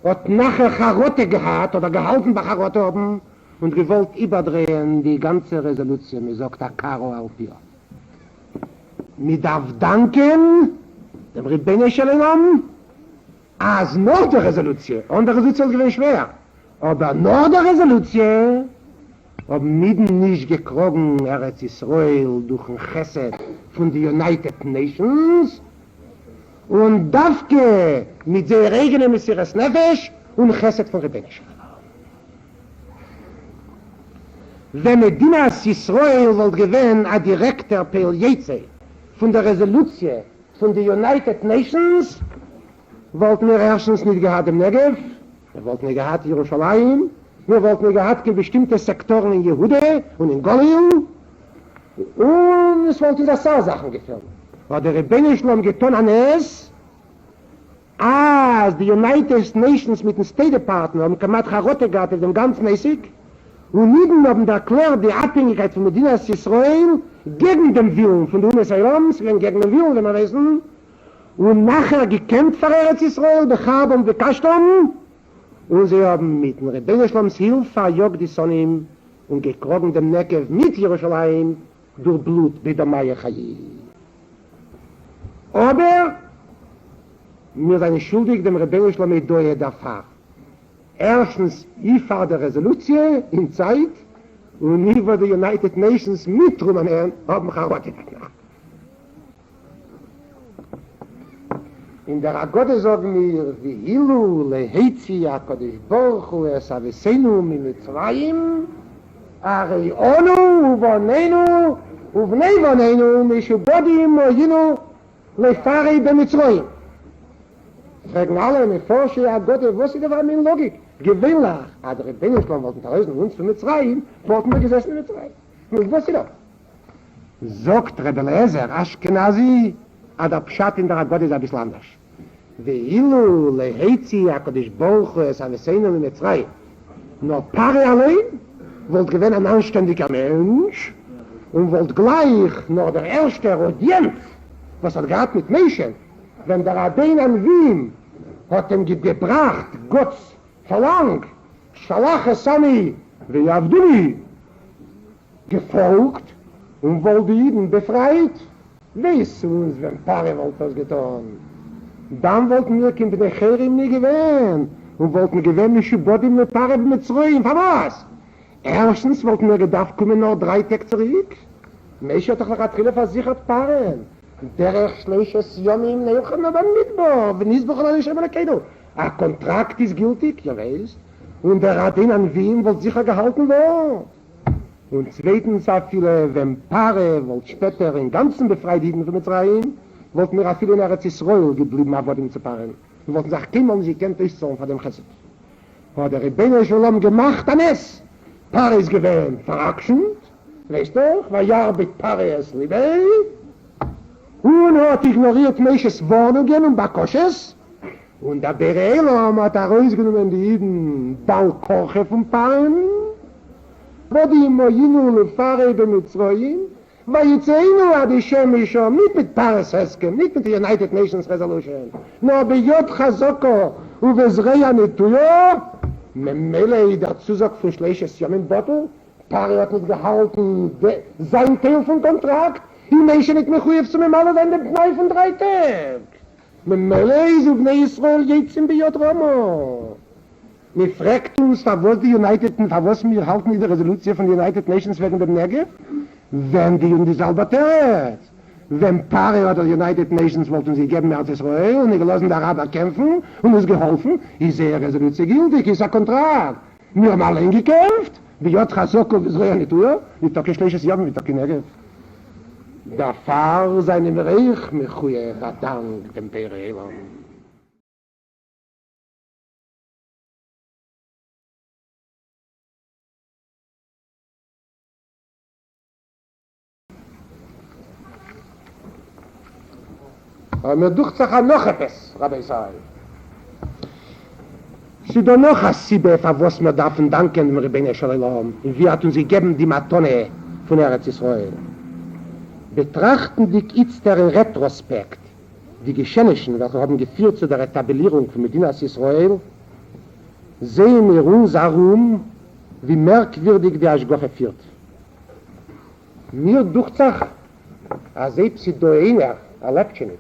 G: hat nachher Charotte gehabt oder gehalten bei Charotte haben und gewollt überdrehen die ganze Resolution, mir sagt der Karo Alpia. Mir darf danken dem Rebbeinu Shalom als nur der Resolution. Und der Resolution ist gewinnt schwer. Aber nur der Resolution haben mitten nicht gekrogen Eretz Israel durch ein Chesed von den United Nations und Davke mit der Regene Messias Nefesh und Chesed von Rebbeinu Shalom. Wenn Medinas Israel wollte gewinnen, ein direkter Peljeze von der Resolution von den United Nations, wollten wir erstens nicht gehabt im Negev, wir wollten nicht gehabt in Jerusalem, wir wollten nicht gehabt in bestimmte Sektoren in Jehude und in Golil, und es wollten das auch Sachen gefällt. Aber der Rebbeinu Shalom getan an es, als die United Nations mit dem State Department haben Kamat Charotte gehabt, dem ganz mäßig, und nieden haben erklärt die Abhängigkeit von Medinas Israel gegen den Willen von den Israelams, gegen den Willen, wenn wir wissen, und nachher gekämpft für Eretz Israel, Bechab und Bekashtam, und sie haben mit dem Rebbeinu Shaloms Hilfe verjogt die Sonne und gekrogen dem Negev mit Jerusalem durch Blut bei der Maya Chayi. Aber wir sind schuldig dem Rebellen Shlomo Doye dafür. Erstens, ich fahre die Resolution in Zeit und ich würde die United Nations mit Rumänien haben gearbeitet. In der Agode sagen wir, wie Hilu, Leheitzi, HaKadosh Baruch Hu, es Avesenu, Mimitzrayim, Arei Onu, Uvonenu, Uvnei Vonenu, Mishubodim, Moyinu, Lefarei Bemitzrayim. Fragen alle, mit Forsche, Agode, was ist da meine Logik? Gewinnlich, der Rebbeinu Shlom wollten tausend uns für Mitzrayim, wollten wir gesessen in Mitzrayim. Und was ist das? Sagt Rebbe Eliezer, Ashkenazi, der Pshat in der Agode ist ein bisschen anders. Ve'ilu leheitzi HaKadosh Baruch Hu es Avesenu Mitzrayim. Nur Pare allein wollte gewinnen ein anständiger Mensch und wollte gleich nur der erste Audienz, was hat gehabt mit Menschen, wenn der Rabbein an Wien hat ihm gebracht, Gott verlangt, Shalach Esami ve'yavduni, gefolgt und wollte ihn befreit. Weiss uns, wenn Pare wollte das getan. Dann wollten wir kein Bnecherim nie gewähnen und wollten gewähnen, Mishubodim mit Pare Mitzrayim. Für was? Erstens wollten wir gedacht, kommen noch 3 Tage zurück. Mensch hat doch noch Atrile versichert Pare. Der schleches Yomim Neuchem aber Midbar, wenn Nisbuch an Hashem Elokeinu. Ein Kontrakt ist gültig, ja weißt. Und der Rabbin an Wien wollte sicher gehalten werden. Und zweitens auch viele, wenn Paare wollte später in ganzen Befreidigen von Mitzrayim, wollten wir auch viele in Eretz Yisrael geblieben haben zu Paaren. Wir wollten sagen, kein Mann, sie kennt euch so von dem Chesed. Hat der Rebbeinu Shalom gemacht an es. Paare ist gewähnt, verabschend, weißt du, weil ja mit Paare es liebe. Und hat ignoriert Mesches Warnungen und Bakosches. Und der Berelam hat herausgenommen die Jiden Balkoche von Paaren. Vodi moyinu lefarei b'Mitzrayim, vayitzeinu ad Hashem Isho, nicht mit Paris Heskem, nicht mit der United Nations Resolution, nur beyot chazoko uvezreya netuyo, memele der Zusag von schleches Yomim Bottel, Pari hat nicht gehalten, sein Teil vom Kontrakt, die Menschen nicht mehr chuyev zu mir alle wenn den Pnei von 3 Tagen. Memele ist auf Bnei Yisrael jetzt in beyot Romo. Wir fragt uns, was wir halten die Resolution von den United Nations wegen dem Negev? Wenn die und die Salvatore. Wenn Pare oder die United Nations wollten sie geben mehr als Israel und die gelassen der Araber kämpfen und uns geholfen, ist die Resolution gültig, ist ein Kontrakt. Wir haben allein gekämpft, wie Jod Chazok und Israel nicht tun, mit der Geschlechts Jom, mit der Negev. Der Fahr seinem Reich, mit Chuye Radank, dem Perelam. Aber mir ducht sich noch etwas, Rabbi Israel. Sie da noch eine Sibbe, für was wir dürfen danken dem Rebbeinu Shalom. Und wir hat uns gegeben die Matone von Eretz Israel. Betrachten die jetzt der Retrospekt, die Geschehnissen, welche haben geführt zu der Etablierung von Medinas Israel, sehen wir uns herum, wie merkwürdig die Aschgoche führt. Mir ducht sich, als sie da einer erlebt schon nicht.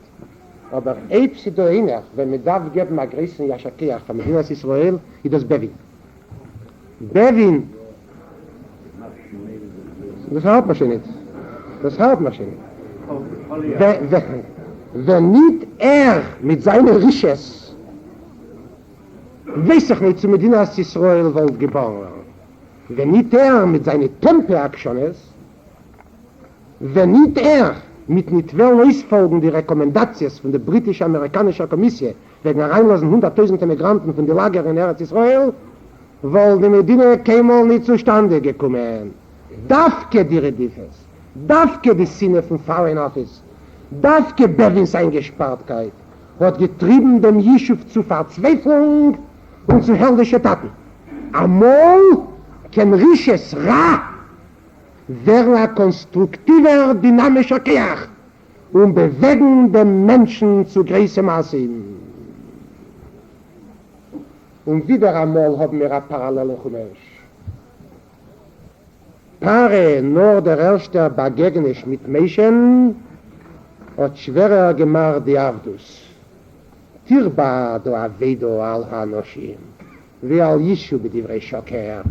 G: Aber sie da einer, wenn wir darf geben, ein größer Yashakeach von Medinas Israel, ist das Bevin. Bevin, das hört man schon nicht. Das hört man schon nicht. Wenn nicht mit seinen Riches, weiß ich nicht, zu Medinas Israel wollte geboren. Wenn nicht mit seinen Tempeaktionen, wenn nicht mit nicht Ausfolgen die Rekommendations von der britisch-amerikanischen Kommission wegen Reinlassen 100.000 Migranten von den Lager in Eretz Israel, weil die Medina keinmal nicht zustande gekommen. Dafke die Redifes, dafke die Sinne von Foreign Office, dafke Bevins Eingespartkeit, hat getrieben dem Yishuv zu Verzweiflung und zu herrlichen Taten. Amol ken Risches Ra wäre ein konstruktiver, dynamischer Keach und bewegen den Menschen zu großem Maße. Und wieder einmal haben wir eine parallele Chumash. Paare nur der erste Begegnung mit Menschen hat schwerer gemacht die Avdus. Tirba do Avedo al Hanoshim, wie al Yishu bedivrei Shoker.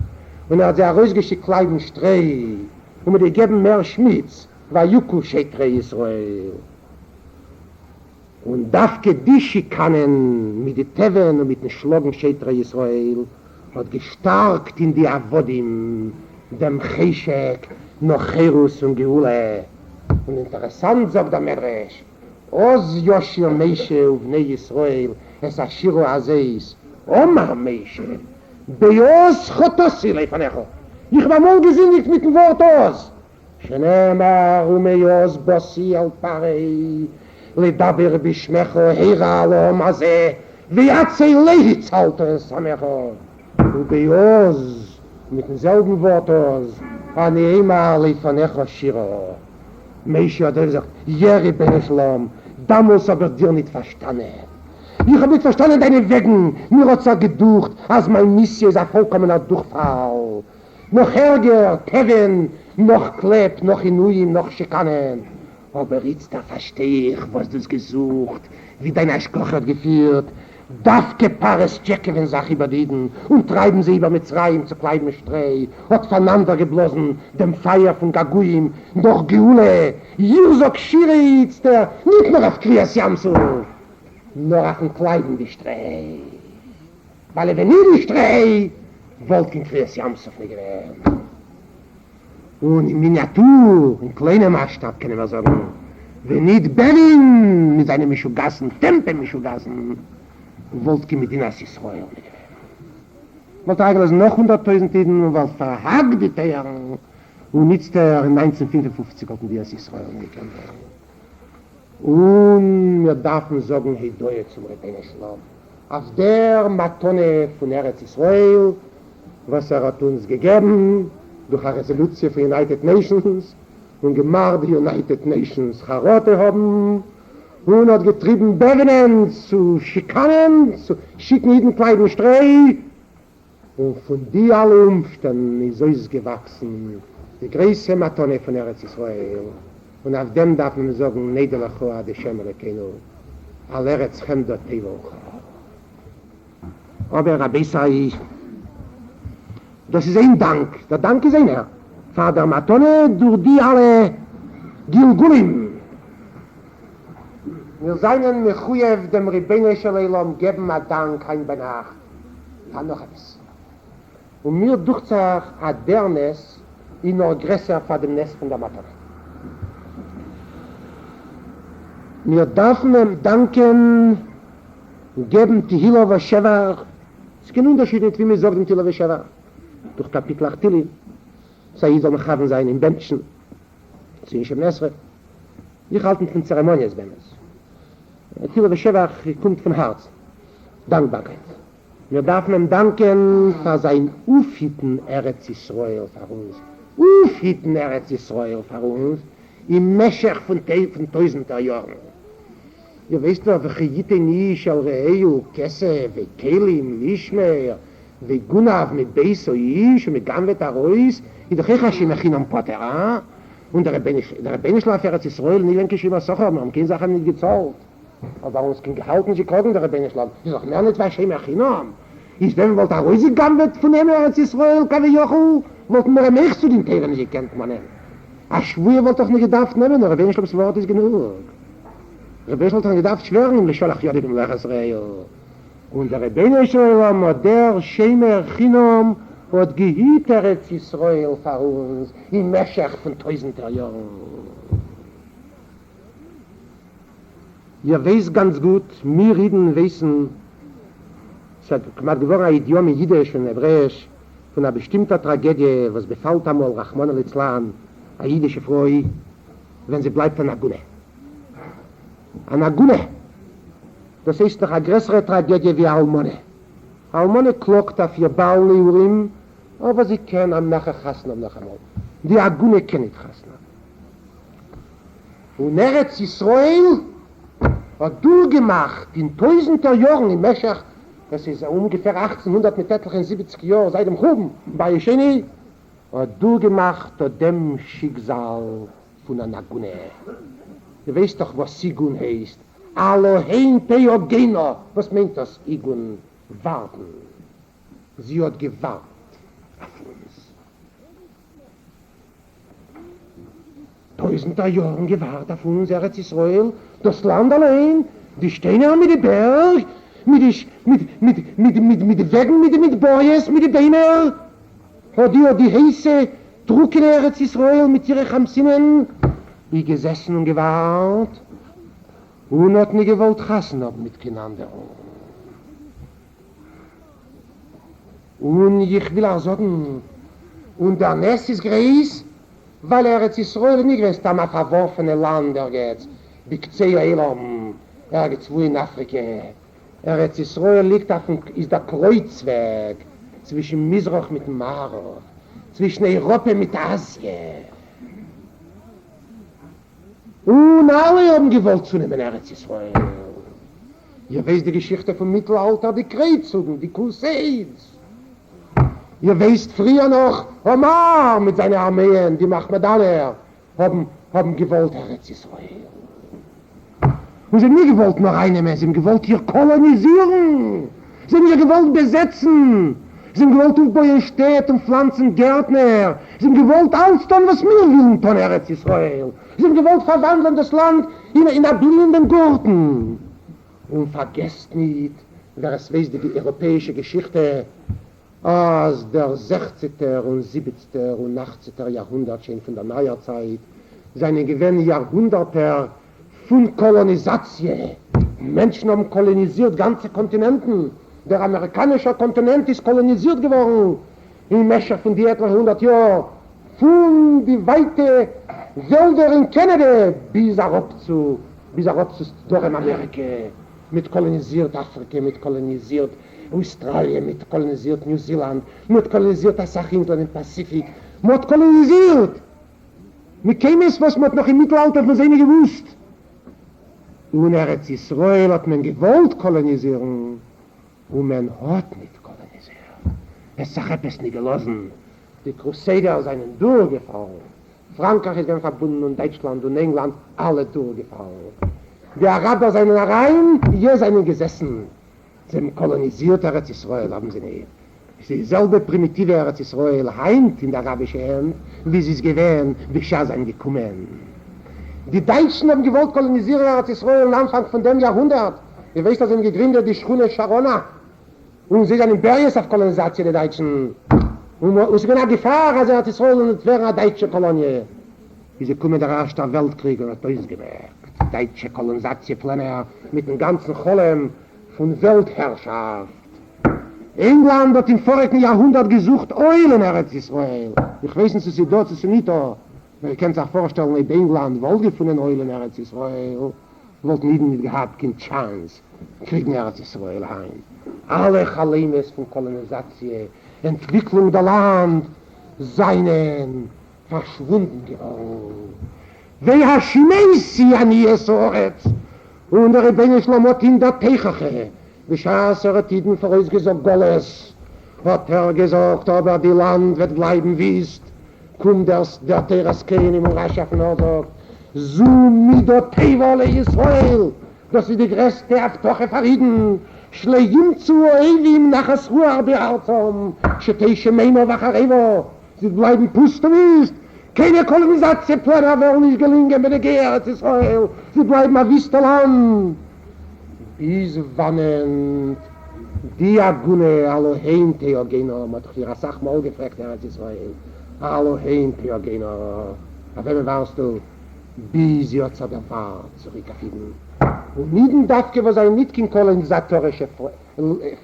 G: Und hat sie herausgeschickt kleinen Strei, und mir gegeben mehr Schmitz, weil Juku Shetre Israel. Und Dafke die Schikanen mit den Teven und mit den Schlogen Shetre Israel hat gestarkt in die Avodim, dem Cheshek, noch Cherus und Geule. Und interessant sagt der Medrash, Oz Yoshir Meishe uvnei Yisrael, es Ashiro Azeis, Omar Meishe, Beos Chotosi leifanecho. Ich war mal gesündigt mit dem Wort Oz. Shenemar umeyos Bossi al Parei, Ledaber Bishmecho, Heira Alom Azeh, Viatzei Lehitz Alter Samecho. Und Beos, mit demselben Wort Oz, Ani Eima leifanecho Shiro. Meishe hat gesagt, Jeri ben Islam, damals aber dir nicht verstanden. Ich habe nicht verstanden deine Wegen, mir hat es geducht, als mein Mission ist ein vollkommener Durchfall. Noch Ärger, Teven, noch Kleb, noch Inuim, noch Schikanen. Aber jetzt da verstehe ich, was du gesucht, wie dein Aschkoch hat geführt. Dafke Pares Tschekewen sich überdienen und treiben sie über Mitzrayim zu kleinem Strei, hat voneinander geblossen, dem Feier von Gaguim, noch Geule, Jirsok Schiritz, der nicht nur auf Krias Jamsu, nur auf dem kleinen Strei. Weil wenn ihr die Strei, wollt kein Krias Jamsu nicht gewähren. Und in Miniatur, in kleinem Maßstab, können wir sagen, wenn nicht Berlin mit seinen Mischugassen, Tempe-Mischugassen, wollte mit Dinas Israel nicht gewähren. Wollte eigentlich noch 100.000 Tiden und wollte verhagt die Teilen und nicht der 1955 hatten Dinas Israel nicht gewähren. Und wir dürfen sagen, hey, Doye zum Rebbeinu Shalom. Auf der Matone von Eretz Israel, was hat uns gegeben, durch eine Resolution für United Nations und gemacht die United Nations Charote haben, und hat getrieben Bevenen zu Schikanen, zu schicken jeden kleinen Strei. Und von die alle Umständen ist es gewachsen, die größte Matone von Eretz Israel. Und auf dem darf man sagen, Nedelachoa de Shem Elokeinu, al Eretz Chemdot Tevocha. Aber Rabbi sei, das ist ein Dank, der Dank ist einer. Vater Matone durch die alle Gilgulim. Wir seien Mechuyev dem Rebbeinu Shalom geben a Dank ein Benach. Dann noch etwas. Und mir durchzach a der Nes in der größer von dem Nes von der Matone. Wir dürfen ihm danken, geben Tehillah v'Shevar. Es gibt Unterschiede, wie wir sagen Tehillah v'Shevar. Durch Kapitel 8 Tehillim. Sei soll man haben sein in Bändchen. Sie ist im Nesre. Ich halte von Zeremonies bei uns. Tehillah v'Shevar kommt von Herzen. Dankbarkeit. Wir dürfen ihm danken für sein Aufhitten Eretz Israel für uns. Aufhitten Eretz Israel für uns. Im Meschach von tausender Jahren. Ihr wisst doch, wie Chiyite Nish, Al-Re'eu, Kesse, wie Kelim, Lishmer, wie Gunav mit Beis Oish, und mit Gamvet Arois, ist doch Hashem Achinam Potter, ah? Und der Rebbeinu Shalom Eretz Israel, nicht wenn Kishima Socher, wir haben keine Sachen nicht gezahlt. Aber uns kein gehalten, sie kochen der Rebbeinu Shalom. Ist doch mehr nicht, was Hashem Achinam. Ist wenn wollte Arois Gamvet von dem Eretz Israel, Kavi Yochu, wollten wir mich zu den Teilen nicht gekannt, man. A Schwur wollte doch nicht gedacht nehmen, der Rebbeinu Shalom's Wort ist genug. Rebbeinu Shalom hat gedacht schwören, L'sholach Yodim im Lechas Reyo. Und der Rebbeinu Shalom hat der Shemer Chinom hat gehiet Eretz Israel für uns im Meschach von tausender Jahren. Ihr wisst ganz gut, wir Rieden wissen, es hat geworden ein Idiom in Jiddisch und Hebräisch von einer bestimmten Tragödie, was befällt einmal Rachmana litzlan, eine jüdische Frau, wenn sie bleibt an Agune. An Agune. Das ist doch eine größere Tragödie wie Almone. Almone klockt auf ihr Baal Neurim, aber sie kann am nachher Chasnam noch einmal. Die Agune kann nicht Chasnam. Und Eretz Israel hat durchgemacht in tausender Jahren im Meschach, das ist ungefähr 1800 mit etlichen 70 Jahren seit dem Chum, bei Yesheni, hat durchgemacht dem Schicksal von einer Agune. Du weißt doch, was Sigun heißt. Elohim Theogeno. Was meint das? Igun warten. Sie hat gewartet auf uns. Tausender Jahren gewartet auf uns, Eretz Israel, das Land allein, die Steine mit dem Berg, mit den Wegen, mit Boyes, mit den Beiner. Hat die heiße Druck in Eretz Israel mit ihren Chamsinnen, wie gesessen und gewartet, und hat nicht gewollt hassen haben miteinander. Und ich will auch sagen, und der Ness ist groß, weil Eretz Israel nicht ist am verworfene Land, wie Kzeo Elam, irgendwo in Afrika. Eretz Israel liegt ist der Kreuzweg zwischen Misrach mit Marok, zwischen Europa mit Asien. Und alle haben gewollt zu nehmen Eretz Israel. Ihr wisst die Geschichte vom Mittelalter, die Kreuzzüge, die Crusades. Ihr wisst früher noch, Omar mit seinen Armeen, die Mahmedaner, haben gewollt Eretz Israel. Und sie haben nie gewollt nur einnehmen, sie haben gewollt hier kolonisieren. Sie haben hier gewollt besetzen. Sie haben gewollt aufbauen Städte und pflanzen Gärtner. Sie haben gewollt alles tun, was wir wollen von Eretz Israel. Sie haben gewollt verwandeln das Land in einen blühenden Garten. Und vergesst nicht, wer es weiß, die europäische Geschichte, aus der 16. und 17. und 18. Jahrhundert, schon von der Neuerzeit, seine gewähnten Jahrhunderte von Kolonisation. Menschen haben kolonisiert ganze Kontinenten. Der amerikanische Kontinent ist kolonisiert geworden. In Mescher von die etwa 100 Jahren. Von die weite Wälder in Canada bis herab zu dort in Amerika. Mit kolonisiert Afrika, mit kolonisiert Australien, mit kolonisiert New Zealand, mit kolonisiert das Sachinland im Pazifik. Mit kolonisiert! Mit keines, was man noch im Mittelalter von sich nicht gewusst. Und Eretz Israel hat man gewollt kolonisieren. Und man hat nicht kolonisiert. Es hat es nicht gelassen. Die Crusader sind durchgefallen. Frankreich ist verbunden und Deutschland und England, alle durchgefallen. Die Araber sind rein, hier sind gesessen. Sie haben kolonisiert Eretz Israel, haben sie nicht. Dieselbe primitive Eretz Israel heint in der arabischen Hand, wie sie es gewähnt, wie sie sind gekommen. Die Deutschen haben gewollt kolonisieren Eretz Israel am Anfang von dem Jahrhundert. Ihr wisst, dass sie gegründet die Schchune Sharona. Und sie sind Imperium auf Kolonisation der Deutschen. Und sie gehen eine Gefahr, als Eretz Israel und es wäre eine deutsche Kolonie. Wie sie kommen der Erste Weltkrieg und hat das gemerkt. Deutsche Kolonisationsplaner mit dem ganzen Cholem von Weltherrschaft. England hat im vorigen Jahrhundert gesucht Eulen Eretz Israel. Ich weiß nicht, sie dort, sie nicht da. Aber ihr könnt sich vorstellen, in England wollte gefunden Eulen Eretz Israel. Wollte nicht gehabt, keine Chance. Kriegen Eretz Israel ein. Alle Chalimes von Kolonisation, Entwicklung der Land, seien verschwunden geworden. Wer Hashimesi an Jesoretz und der Rebbeinu Shlomot in der Teichache. Beschaß Tiden für uns gesagt, Goles, hat gesagt, aber die Land wird bleiben wie ist. Kommt der Teraskein im Rasha von sagt, so mit der Teivole Israel, dass sie die größte Abtoche verrieden, schlägim zu Oivim nach das Ruhr bearzum, Sheteshe Meino Wacharevo, sie bleiben Puste wie ist. Keine Kolonisationsplaner werden nicht gelingen mit der Eretz Israel. Sie bleiben ein Wüstenland. Bis wannen die Agune Elohim Theogeno, man hat doch ihre Sache mal gefragt, Eretz Israel. Elohim Theogeno. Aber wenn warst du, bis jetzt hat der Fahrt zurückgefunden. Und nicht darf was ein nicht kein kolonisatorisches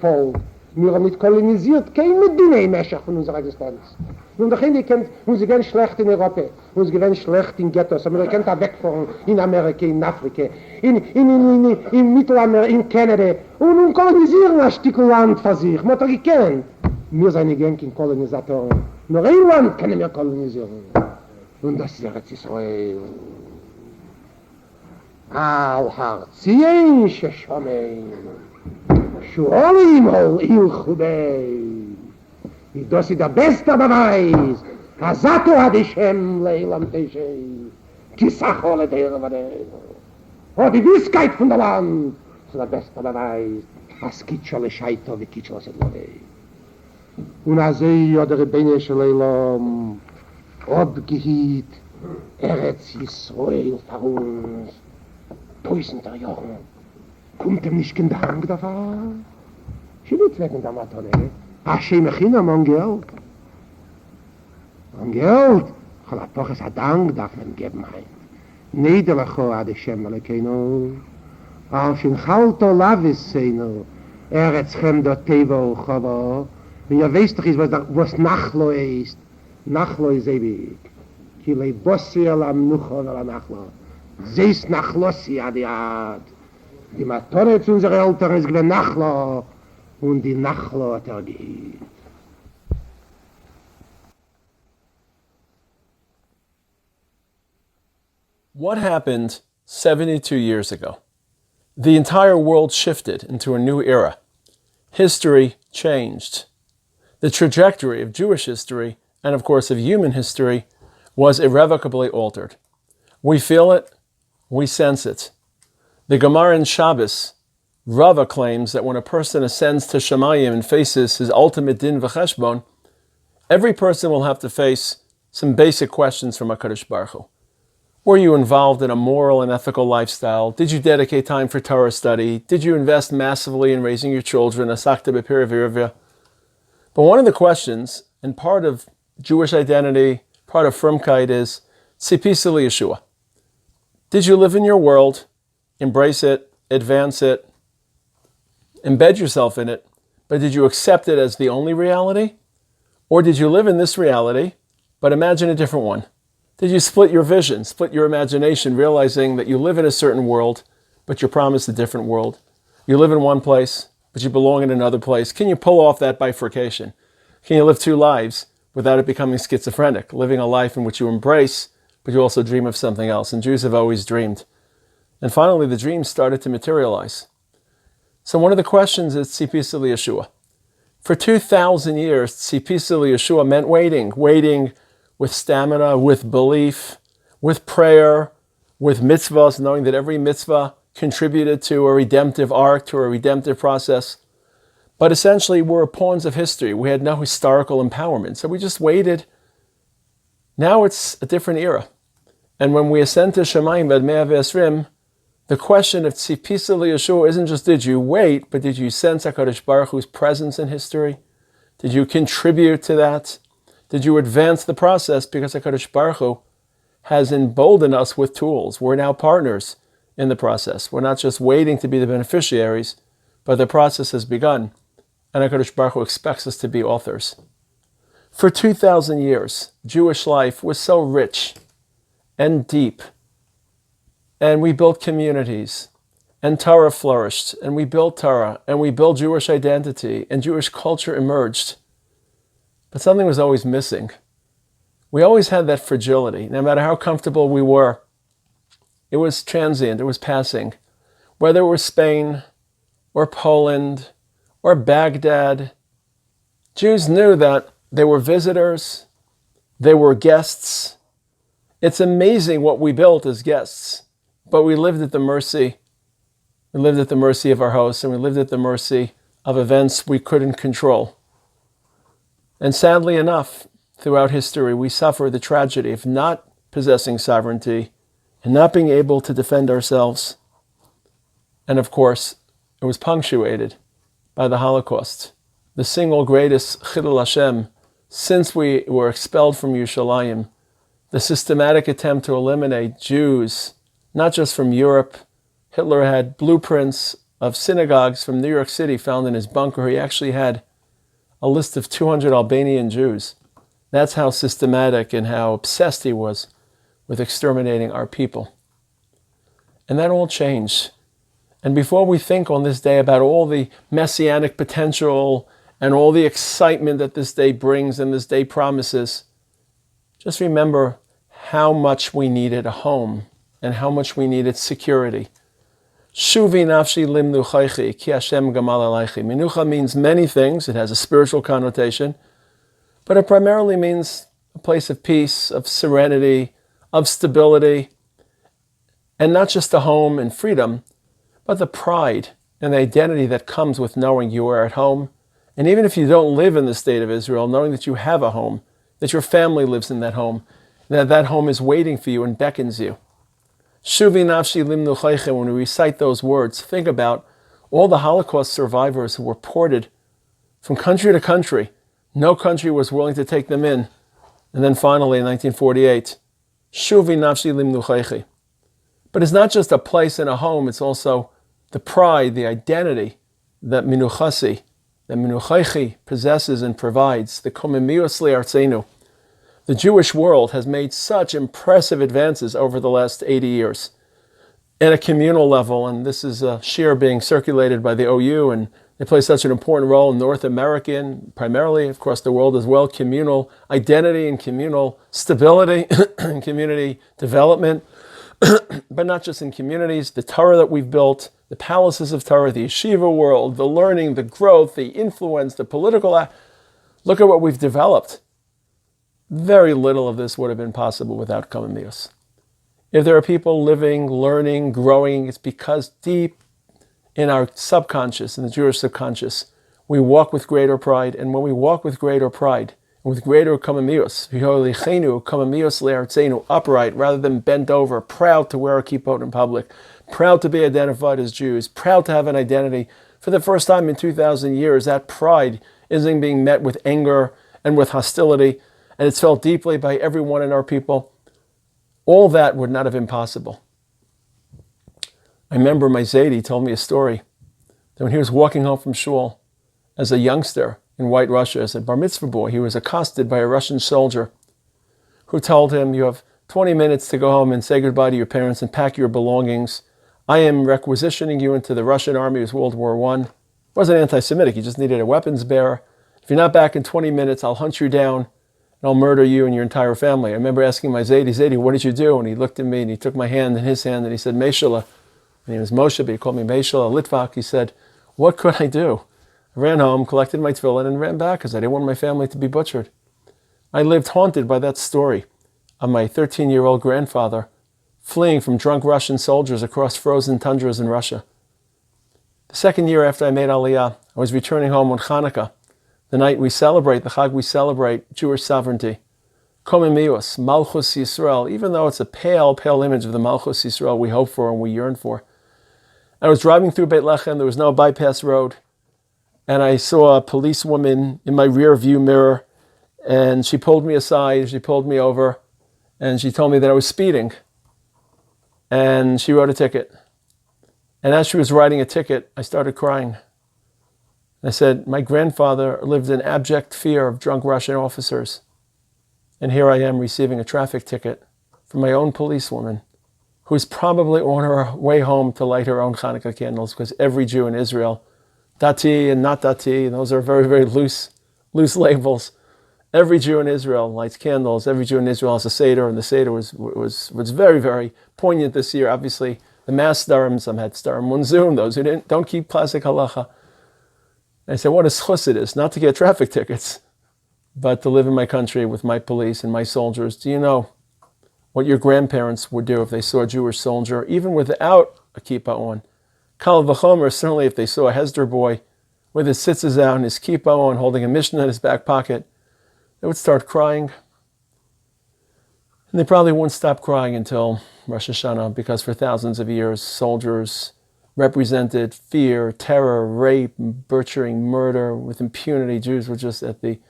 G: Volk. Wir haben nicht kolonisiert, kein Medina im Meschach von unserer Existenz. Und doch die kennt, und sie gehen schlecht in Europa, und sie gehen schlecht in Ghettos, aber sie können da wegfahren in Amerika, in Afrika, in Mittelamerika, in Kanada, und kolonisieren ein Stück Land für sich. Man hat doch gekannt. Wir sind nicht kein Kolonisatoren. Nur ein Land können wir kolonisieren. Und das ist Eretz Israel. Al-Harzien, Sheshomein. Shuolim hol ilchubei. Das ist der beste Beweis. Hazato Hadishem leilam teishei. Kisach ole deire vadei. Oh, die Wieskeit von der Land. Das ist der beste Beweis. Als Kitschole Scheito, wie Kitschole Sedlove. Und als der Rebbeine Shleilam abgehielt, Eretz Yisrael für uns. Tausender Jahre. Kommt ihm nicht kein Dank davon? Sie wird wegen der Matone. Hashem Echinam an Geld. An Geld? Aber doch ist ein Dank darf man geben ein. Niederlacho ad Hashem Alekeinu. Auf den Chalto Lavis Seinu. Eretzchem do Tevo Chava. Und ihr wisst doch, was Nachlo ist. Nachlo ist ewig. Ki lei Bossi alam Nucho ala Nachlo. Sie ist Nachlossi adiad. Die Matone zu unseren Eltern ist gewinn Nachlo. Und die Nachlo hat geht.
H: What happened 72 years ago? The entire world shifted into a new era. History changed. The trajectory of Jewish history, and of course of human history, was irrevocably altered. We feel it, we sense it. The Gemara in Shabbos, Rava claims that when a person ascends to Shamayim and faces his ultimate din v'cheshbon, every person will have to face some basic questions from HaKadosh Baruch Hu. Were you involved in a moral and ethical lifestyle? Did you dedicate time for Torah study? Did you invest massively in raising your children? Asakta b'pira v'irvya? But one of the questions, and part of Jewish identity, part of Frumkeit, is tzipisa liyeshua. Did you live in your world, embrace it, advance it, embed yourself in it, but did you accept it as the only reality? Or did you live in this reality, but imagine a different one? Did you split your vision, split your imagination, realizing that you live in a certain world, but you're promised a different world? You live in one place, but you belong in another place. Can you pull off that bifurcation? Can you live two lives without it becoming schizophrenic, living a life in which you embrace, but you also dream of something else? And Jews have always dreamed. And finally, the dreams started to materialize. So one of the questions is tzipisa liyeshua. For 2,000 years, tzipisa liyeshua meant waiting with stamina, with belief, with prayer, with mitzvahs, knowing that every mitzvah contributed to a redemptive arc, to a redemptive process. But essentially, we're pawns of history. We had no historical empowerment, so we just waited. Now it's a different era. And when we ascend to Shamayim Ved Mea V'Esrim, the question of tzipisa liyeshua isn't just did you wait, but did you sense HaKadosh Baruch Hu's presence in history? Did you contribute to that? Did you advance the process? Because HaKadosh Baruch Hu has emboldened us with tools. We're now partners in the process. We're not just waiting to be the beneficiaries, but the process has begun. And HaKadosh Baruch Hu expects us to be authors. For 2,000 years, Jewish life was so rich and deep. And we built communities. And Torah flourished. And we built Torah. And we built Jewish identity. And Jewish culture emerged. But something was always missing. We always had that fragility. No matter how comfortable we were, it was transient, it was passing. Whether it was Spain, or Poland, or Baghdad, Jews knew that they were visitors, they were guests. It's amazing what we built as guests, but we lived at the mercy. We lived at the mercy of our hosts, and we lived at the mercy of events we couldn't control. And sadly enough, throughout history, we suffer the tragedy of not possessing sovereignty and not being able to defend ourselves. And of course, it was punctuated by the Holocaust, the single greatest chilul Hashem since we were expelled from Yerushalayim, the systematic attempt to eliminate Jews, not just from Europe. Hitler had blueprints of synagogues from New York City found in his bunker. He actually had a list of 200 Albanian Jews. That's how systematic and how obsessed he was with exterminating our people. And that all changed. And before we think on this day about all the messianic potential and all the excitement that this day brings and this day promises, just remember how much we needed a home and how much we needed security. Shuvi nafshi limnuchaychi ki Hashem gamal alaychi. Menucha means many things. It has a spiritual connotation, but it primarily means a place of peace, of serenity, of stability. And not just the home and freedom, but the pride and the identity that comes with knowing you are at home. And even if you don't live in the state of Israel, knowing that you have a home, that your family lives in that home, that that home is waiting for you and beckons you. Shuvi nafshi limnuchaychem, when we recite those words, think about all the Holocaust survivors who were ported from country to country. No country was willing to take them in. And then finally, in 1948, Shuvi nafshi limnuchaychem. But it's not just a place and a home, it's also the pride, the identity that Minuchasi, that Minuchaychi possesses and provides, the Komemius Le'artzenu. The Jewish world has made such impressive advances over the last 80 years at a communal level, and this is a shir being circulated by the OU, and they play such an important role in North American, primarily across the world as well, communal identity and communal stability and community development. But not just in communities, the Torah that we've built, the palaces of Torah, the yeshiva world, the learning, the growth, the influence, the political. Look at what we've developed. Very little of this would have been possible without Komemius. If there are people living, learning, growing, it's because deep in our subconscious, in the Jewish subconscious, we walk with greater pride. And when we walk with greater pride, with greater komemius, upright rather than bent over, proud to wear a kippot in public, proud to be identified as Jews, proud to have an identity. For the first time in 2,000 years, that pride isn't being met with anger and with hostility, and it's felt deeply by everyone in our people. All that would not have been possible. I remember my Zaidi told me a story that when he was walking home from shul as a youngster, in White Russia, as a bar mitzvah boy, he was accosted by a Russian soldier who told him, "You have 20 minutes to go home and say goodbye to your parents and pack your belongings. I am requisitioning you into the Russian army. It was World War I. It wasn't anti-Semitic. He just needed a weapons bearer. If you're not back in 20 minutes, I'll hunt you down and I'll murder you and your entire family." I remember asking my Zaidi, "What did you do?" And he looked at me and he took my hand in his hand and he said, "Meshala." My name is Moshe, but he called me Meshala, Litvak. He said, "What could I do? I ran home, collected my tefillin, and ran back because I didn't want my family to be butchered." I lived haunted by that story of my 13-year-old grandfather fleeing from drunk Russian soldiers across frozen tundras in Russia. The second year after I made Aliyah, I was returning home on Hanukkah, the night we celebrate, the Chag we celebrate Jewish sovereignty. Komemius, Malchus Yisrael, even though it's a pale, pale image of the Malchus Yisrael we hope for and we yearn for. I was driving through Beit Lechem, there was no bypass road, and I saw a policewoman in my rear view mirror, and she pulled me aside, she pulled me over, and she told me that I was speeding. And she wrote a ticket. And as she was writing a ticket, I started crying. I said, my grandfather lived in abject fear of drunk Russian officers. And here I am receiving a traffic ticket from my own policewoman, who's probably on her way home to light her own Hanukkah candles, because every Jew in Israel, Dati and not Dati, those are very, very loose labels. Every Jew in Israel lights candles. Every Jew in Israel has a Seder, and the Seder was very, very poignant this year. Obviously, the mass Starim, some had Starim on Zoom, those who don't keep classic halacha. And I said, what a schus it is, not to get traffic tickets, but to live in my country with my police and my soldiers. Do you know what your grandparents would do if they saw a Jewish soldier, even without a kippah on? Kal v'chomer, certainly if they saw a Hesder boy with his tzitzis out and his kippah on, holding a Mishnah in his back pocket, they would start crying. And they probably wouldn't stop crying until Rosh Hashanah, because for thousands of years, soldiers represented fear, terror, rape, butchering, murder with impunity. Jews were just at the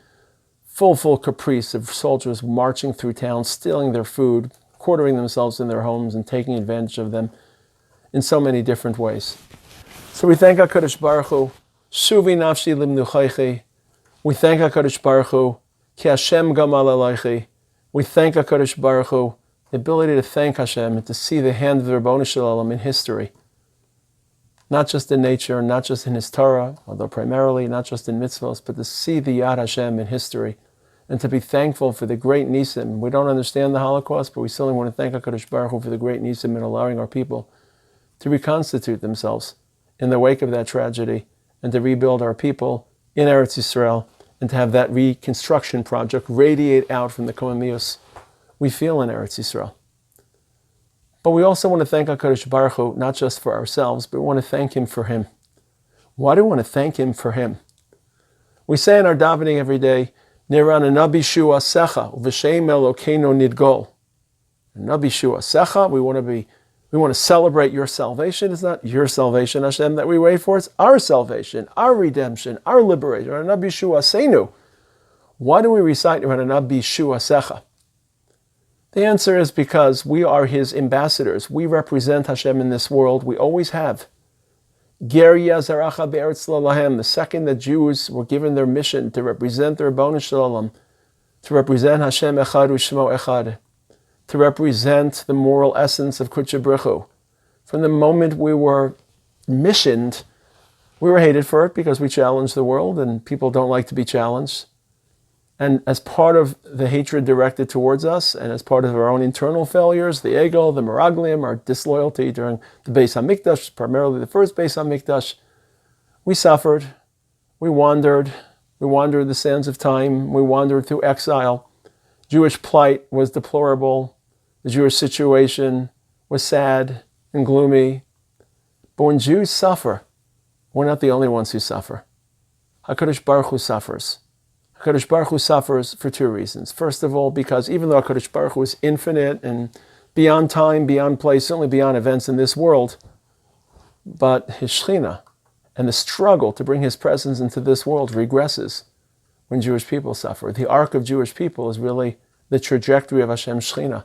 H: full caprice of soldiers marching through town, stealing their food, quartering themselves in their homes, and taking advantage of them in so many different ways. So we thank HaKadosh Baruch Hu. Shuvi nafshi limnuchaychi. We thank HaKadosh Baruch Hu. Ki Hashem gamal alaychi. We thank HaKadosh Baruch Hu. The ability to thank Hashem and to see the hand of the Ribono Shel Olam in history. Not just in nature, not just in His Torah, although primarily not just in mitzvos, but to see the Yad Hashem in history and to be thankful for the great Nisim. We don't understand the Holocaust, but we still want to thank HaKadosh Baruch Hu for the great Nisim in allowing our people to reconstitute themselves in the wake of that tragedy and to rebuild our people in Eretz Yisrael and to have that reconstruction project radiate out from the Komemius we feel in Eretz Yisrael. But we also want to thank HaKadosh Baruch Hu, not just for ourselves, but we want to thank Him for Him. Why do we want to thank Him for Him? We say in our davening every day, Niran Anabishu Asecha, V'Shem Elokeinu Nidgol. Anabishu Asecha, we want to celebrate your salvation. It's not your salvation, Hashem, that we wait for. It's our salvation, our redemption, our liberation. Anabishu Asenu. Why do we recite Anabishu Asecha? The answer is because we are His ambassadors. We represent Hashem in this world. We always have. Ger Yazaracha Be'eretz Lalahem. The second that Jews were given their mission to represent their Ribono Shel Olam, to represent Hashem Echad U'Shmo Echad, to represent the moral essence of Kudsha Baruch Hu. From the moment we were missioned, we were hated for it because we challenged the world, and people don't like to be challenged. And as part of the hatred directed towards us, and as part of our own internal failures, the Egel, the Meraglim, our disloyalty during the Beis HaMikdash, primarily the first Beis HaMikdash, we suffered, we wandered the sands of time, we wandered through exile. Jewish plight was deplorable, the Jewish situation was sad and gloomy. But when Jews suffer, we're not the only ones who suffer. HaKadosh Baruch Hu suffers. HaKadosh Baruch Hu suffers for two reasons. First of all, because even though HaKadosh Baruch Hu is infinite and beyond time, beyond place, certainly beyond events in this world, but His Shekhinah and the struggle to bring His presence into this world regresses when Jewish people suffer. The arc of Jewish people is really the trajectory of Hashem's Shekhinah.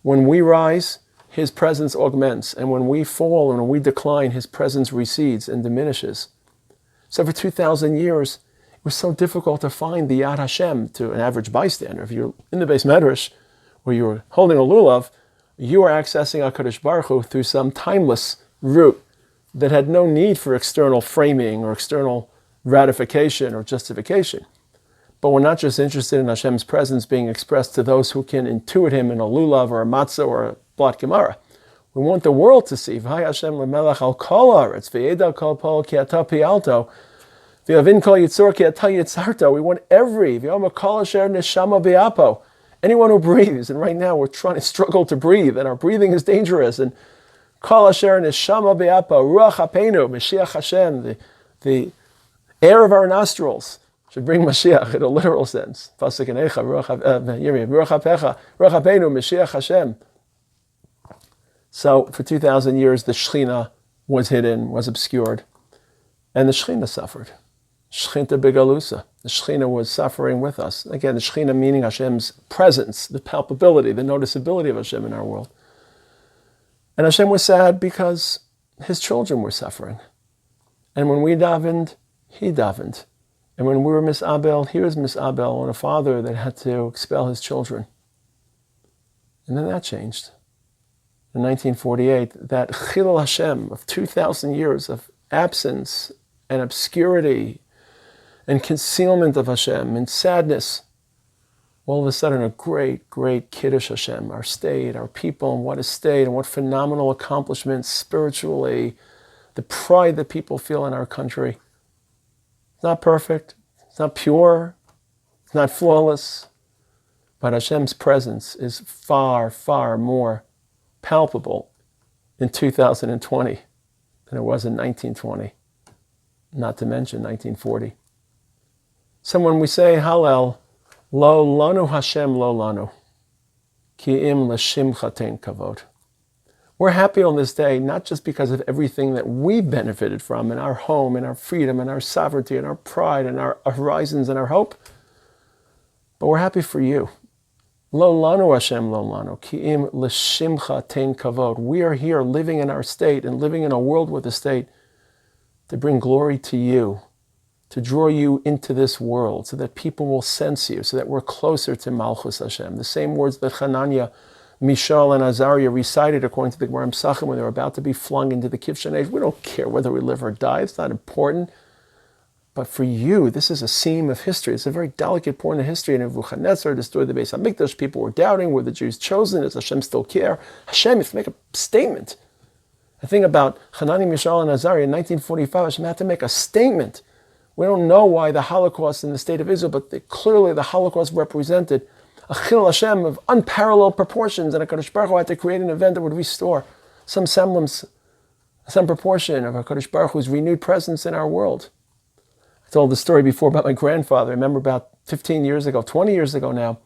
H: When we rise, His presence augments, and when we fall and when we decline, His presence recedes and diminishes. So for 2,000 years, it was so difficult to find the Yad Hashem to an average bystander. If you're in the Beis Medrash, where you're holding a lulav, you are accessing HaKadosh Baruch Hu through some timeless route that had no need for external framing or external ratification or justification. But we're not just interested in Hashem's presence being expressed to those who can intuit Him in a lulav or a matzah or a blot gemara. We want the world to see. V'hay Hashem lemelech al kol haaretz v'yedal kol pol ki ata pialto. We want every, anyone who breathes, and right now we're trying to struggle to breathe, and our breathing is dangerous, and the air of our nostrils should bring Mashiach in a literal sense. So for 2,000 years the Shekhinah was hidden, was obscured, and the Shekhinah suffered. Shechinta begalusa. The Shekhinah was suffering with us. Again, the Shekhinah meaning Hashem's presence, the palpability, the noticeability of Hashem in our world. And Hashem was sad because His children were suffering. And when we davened, He davened. And when we were misabel, He was misabel on a father that had to expel his children. And then that changed. In 1948, that Chilul Hashem of 2,000 years of absence and obscurity and concealment of Hashem and sadness, all of a sudden a great, great Kiddush Hashem, our state, our people, and what a state, and what phenomenal accomplishments spiritually, the pride that people feel in our country. It's not perfect, it's not pure, it's not flawless, but Hashem's presence is far, far more palpable in 2020 than it was in 1920, not to mention 1940. So when we say Hallel, Lo lanu Hashem lo lanu, ki im l'shimchatein kavod. We're happy on this day, not just because of everything that we've benefited from in our home, and our freedom, and our sovereignty, and our pride, and our horizons, and our hope, but we're happy for you. Lo lanu Hashem lo lanu, ki im l'shimchatein kavod. We are here living in our state and living in a world with a state to bring glory to you, to draw you into this world so that people will sense you, so that we're closer to Malchus Hashem. The same words that Hananiah, Mishael, and Azariah recited according to the Gemara Pesachim when they were about to be flung into the Kivshan age. We don't care whether we live or die. It's not important. But for you, this is a seam of history. It's a very delicate point of history. And Nebuchadnezzar destroyed the Beis HaMikdash. People were doubting, were the Jews chosen? Does Hashem still care? Hashem, if you make a statement. I think about Hanani, Mishael, and Azariah in 1945. Hashem had to make a statement. We don't know why the Holocaust in the state of Israel, but clearly the Holocaust represented a Chilul Hashem of unparalleled proportions, and HaKadosh Baruch Hu had to create an event that would restore some semblance, some proportion of HaKadosh Baruch Hu's renewed presence in our world. I told the story before about my grandfather. I remember about 15 years ago, 20 years ago now,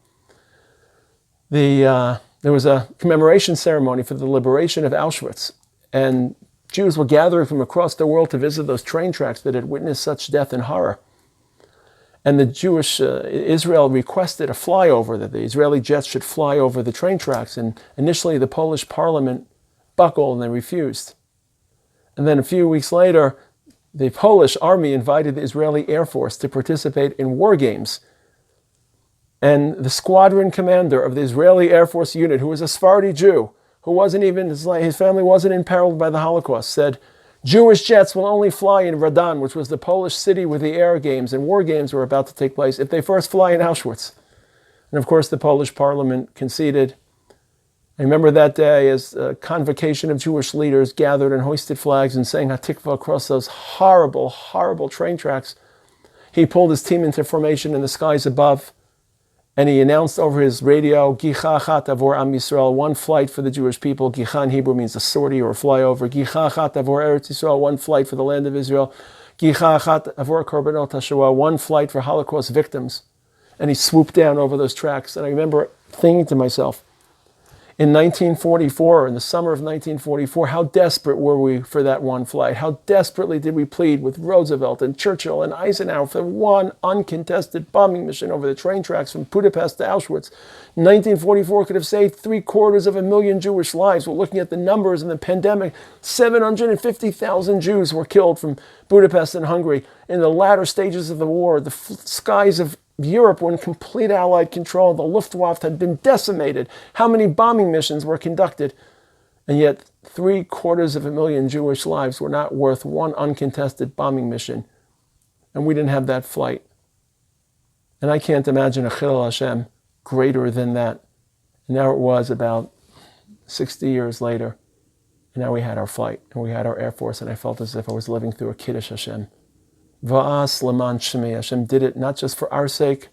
H: there was a commemoration ceremony for the liberation of Auschwitz, and Jews were gathering from across the world to visit those train tracks that had witnessed such death and horror. And the Jewish Israel requested a flyover, that the Israeli jets should fly over the train tracks. And initially the Polish parliament buckled and they refused. And then a few weeks later, the Polish army invited the Israeli Air Force to participate in war games. And the squadron commander of the Israeli Air Force unit, who was a Sephardi Jew, who wasn't even, his family wasn't imperiled by the Holocaust, said, Jewish jets will only fly in Radan, which was the Polish city where the air games and war games were about to take place, if they first fly in Auschwitz. And of course, the Polish parliament conceded. I remember that day as a convocation of Jewish leaders gathered and hoisted flags and sang Hatikva across those horrible, horrible train tracks. He pulled his team into formation in the skies above, and he announced over his radio, Gicha Achat Avor Am Yisrael, one flight for the Jewish people. Gicha in Hebrew means a sortie or a flyover. Gicha Achat Avor Eretz Yisrael, one flight for the land of Israel. Gicha Achat Avor Korbanot HaShoah, one flight for Holocaust victims. And he swooped down over those tracks. And I remember thinking to myself, in 1944, in the summer of 1944, how desperate were we for that one flight? How desperately did we plead with Roosevelt and Churchill and Eisenhower for one uncontested bombing mission over the train tracks from Budapest to Auschwitz? 1944 could have saved 750,000 Jewish lives. We're looking at the numbers in the pandemic. 750,000 Jews were killed from Budapest and Hungary. In the latter stages of the war, the skies of Europe were in complete Allied control. The Luftwaffe had been decimated. How many bombing missions were conducted? And yet 750,000 Jewish lives were not worth one uncontested bombing mission. And we didn't have that flight. And I can't imagine a Chilul Hashem greater than that. And now it was about 60 years later. And now we had our flight and we had our Air Force, and I felt as if I was living through a Kiddush Hashem. Va'as leman shmei. Hashem did it not just for our sake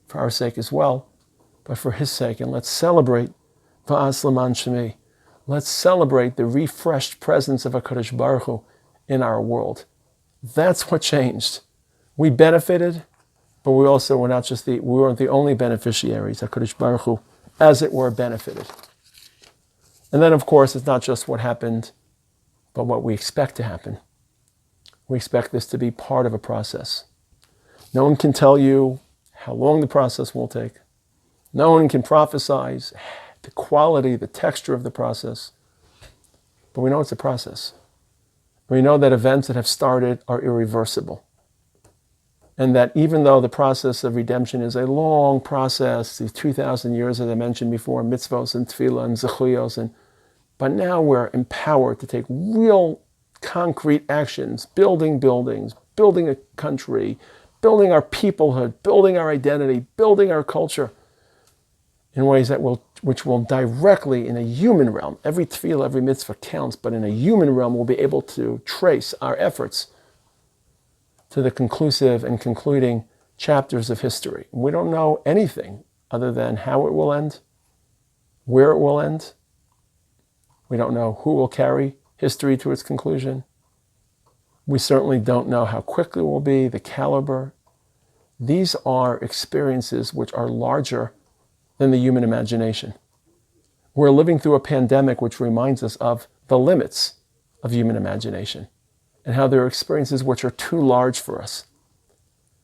H: as well, but for His sake. And let's celebrate Va'as leman shmei. Let's celebrate the refreshed presence of HaKadosh Baruch Hu in our world. That's what changed. We benefited, but we also were we weren't the only beneficiaries. HaKadosh Baruch Hu, as it were, benefited. And then, of course, it's not just what happened, but what we expect to happen. We expect this to be part of a process. No one can tell you how long the process will take. No one can prophesize the quality, the texture of the process. But we know it's a process. We know that events that have started are irreversible. And that even though the process of redemption is a long process, these 2,000 years, as I mentioned before, mitzvos and tefillah and zechuyos, but now we're empowered to take real concrete actions, building buildings, building a country, building our peoplehood, building our identity, building our culture in ways which will directly, in a human realm, every tefillah, every mitzvah counts, but in a human realm we'll be able to trace our efforts to the conclusive and concluding chapters of history. We don't know anything other than how it will end, where it will end. We don't know who will carry history to its conclusion. We certainly don't know how quickly it will be, the caliber. These are experiences which are larger than the human imagination. We're living through a pandemic which reminds us of the limits of human imagination and how there are experiences which are too large for us.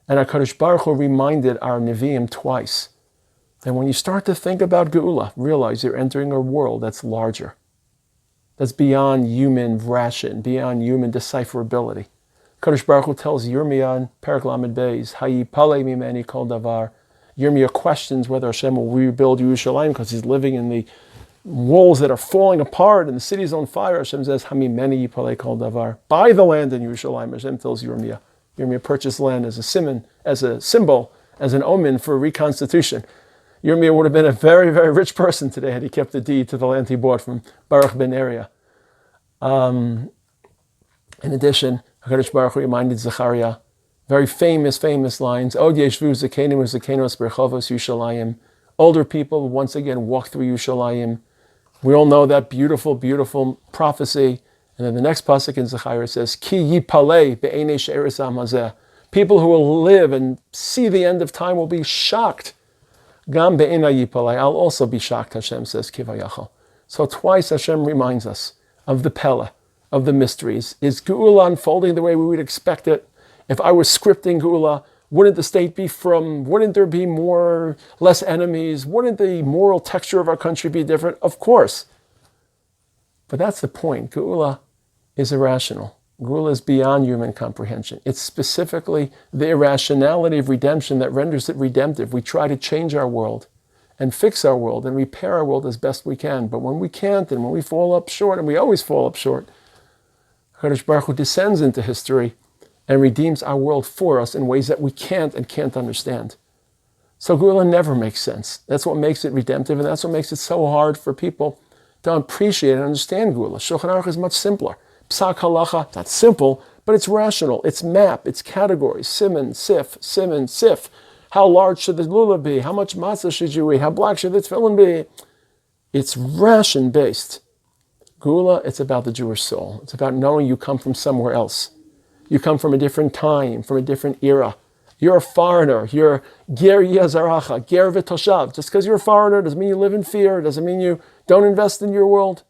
H: And HaKadosh Baruch Hu reminded our Nevi'im twice that when you start to think about Geula, realize you're entering a world that's larger, that's beyond human ration, beyond human decipherability. HaKadosh Baruch Hu tells Yirmiyah in Perek Lamed Beis, Hayipalei mimeni kol davar. Yirmiyah questions whether Hashem will rebuild Yerushalayim because he's living in the walls that are falling apart and the city's on fire. Hashem says, Hamimeni yipalei kol davar. Buy the land in Yerushalayim. Hashem tells Yirmiyah. Yirmiyah purchased land as a symbol, as an omen for reconstitution. Yirmiyah would have been a very, very rich person today had he kept the deed to the land he bought from Baruch ben Area. In addition, HaKadosh Baruch Hu reminded Zechariah very famous lines. Od yeshvu zakenim u'zakenos berchovos Yerushalayim Older people once again walk through Yerushalayim. We all know that beautiful, beautiful prophecy. And then the next pasuk in Zechariah says, Ki yipalei be'enei she'eres ha'am hazeh. People who will live and see the end of time will be shocked. Gam be'enei yipalei. I'll also be shocked, Hashem says, Kivayachal. So twice Hashem reminds us of the Pella, of the mysteries. Is Geula unfolding the way we would expect it? If I was scripting Geula, wouldn't the state be wouldn't there be less enemies? Wouldn't the moral texture of our country be different? Of course. But that's the point. Geula is irrational. Geula is beyond human comprehension. It's specifically the irrationality of redemption that renders it redemptive. We try to change our world and fix our world and repair our world as best we can. But when we can't and when we fall up short, and we always fall up short, HaKadosh Baruch Hu descends into history and redeems our world for us in ways that we can't understand. So Geula never makes sense. That's what makes it redemptive, and that's what makes it so hard for people to appreciate and understand Geula. Shulchan Aruch is much simpler. Psak halacha, that's simple, but it's rational. It's map, it's categories. Siman, sif. How large should the lulav be? How much matzah should you eat? How black should the tefillin be? It's ration-based. Geula, it's about the Jewish soul. It's about knowing you come from somewhere else. You come from a different time, from a different era. You're a foreigner. You're ger yazaracha, ger v'toshav. Just because you're a foreigner doesn't mean you live in fear. Doesn't mean you don't invest in your world.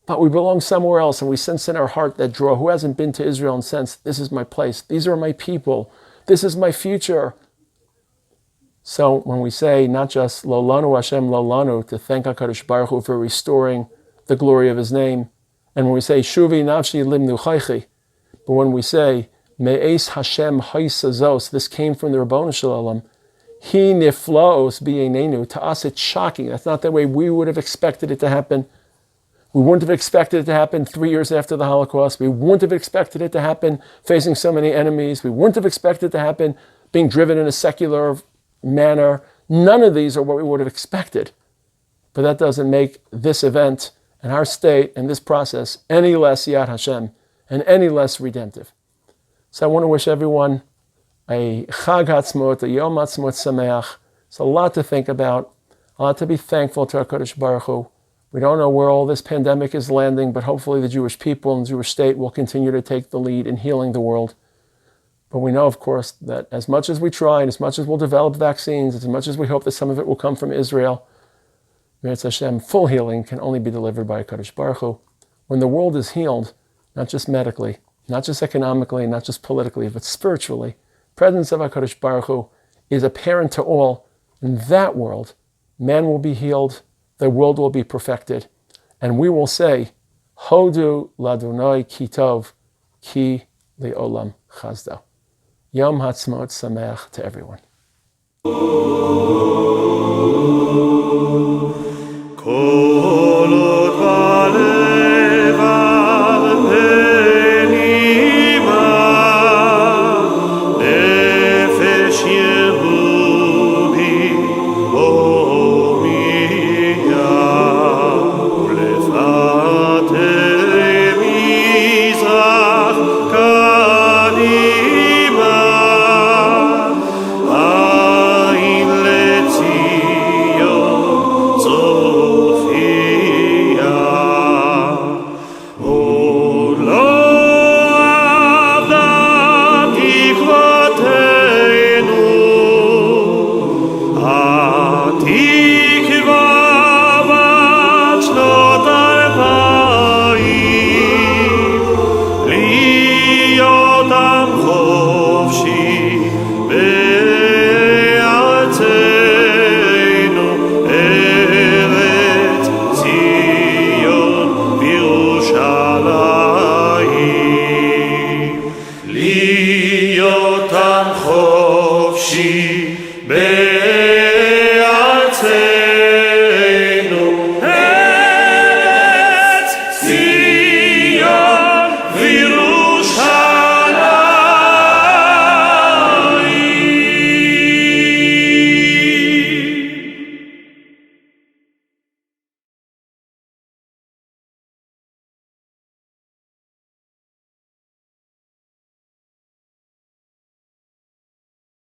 H: But we belong somewhere else, and we sense in our heart that draw. Who hasn't been to Israel and sensed, this is my place, these are my people, this is my future? So when we say not just Lo Lanu Hashem Lo Lanu, to thank HaKadosh Baruch Hu for restoring the glory of His name, and when we say Shuvi Nafshi Limnu Chaychi, but when we say Me'es Hashem Haisazos, this came from the Rabbanu Shalom, He Niflaos B'Einenu, to us it's shocking. That's not the way we would have expected it to happen. We wouldn't have expected it to happen 3 years after the Holocaust. We wouldn't have expected it to happen facing so many enemies. We wouldn't have expected it to happen being driven in a secular manner. None of these are what we would have expected. But that doesn't make this event and our state and this process any less Yad Hashem and any less redemptive. So I want to wish everyone a Chag Haatzmaut, a Yom Haatzmaut Sameach. It's a lot to think about, a lot to be thankful to HaKadosh Baruch Hu. We don't know where all this pandemic is landing, but hopefully the Jewish people and the Jewish state will continue to take the lead in healing the world. But we know, of course, that as much as we try and as much as we'll develop vaccines, as much as we hope that some of it will come from Israel, Meretz Hashem, full healing can only be delivered by HaKadosh Baruch Hu. When the world is healed, not just medically, not just economically, not just politically, but spiritually, presence of HaKadosh Baruch Hu is apparent to all. In that world, man will be healed, the world will be perfected, and we will say, Hodu ladunai ki tov, ki le'olam chazda. Yom Haatzmaut Sameach to everyone.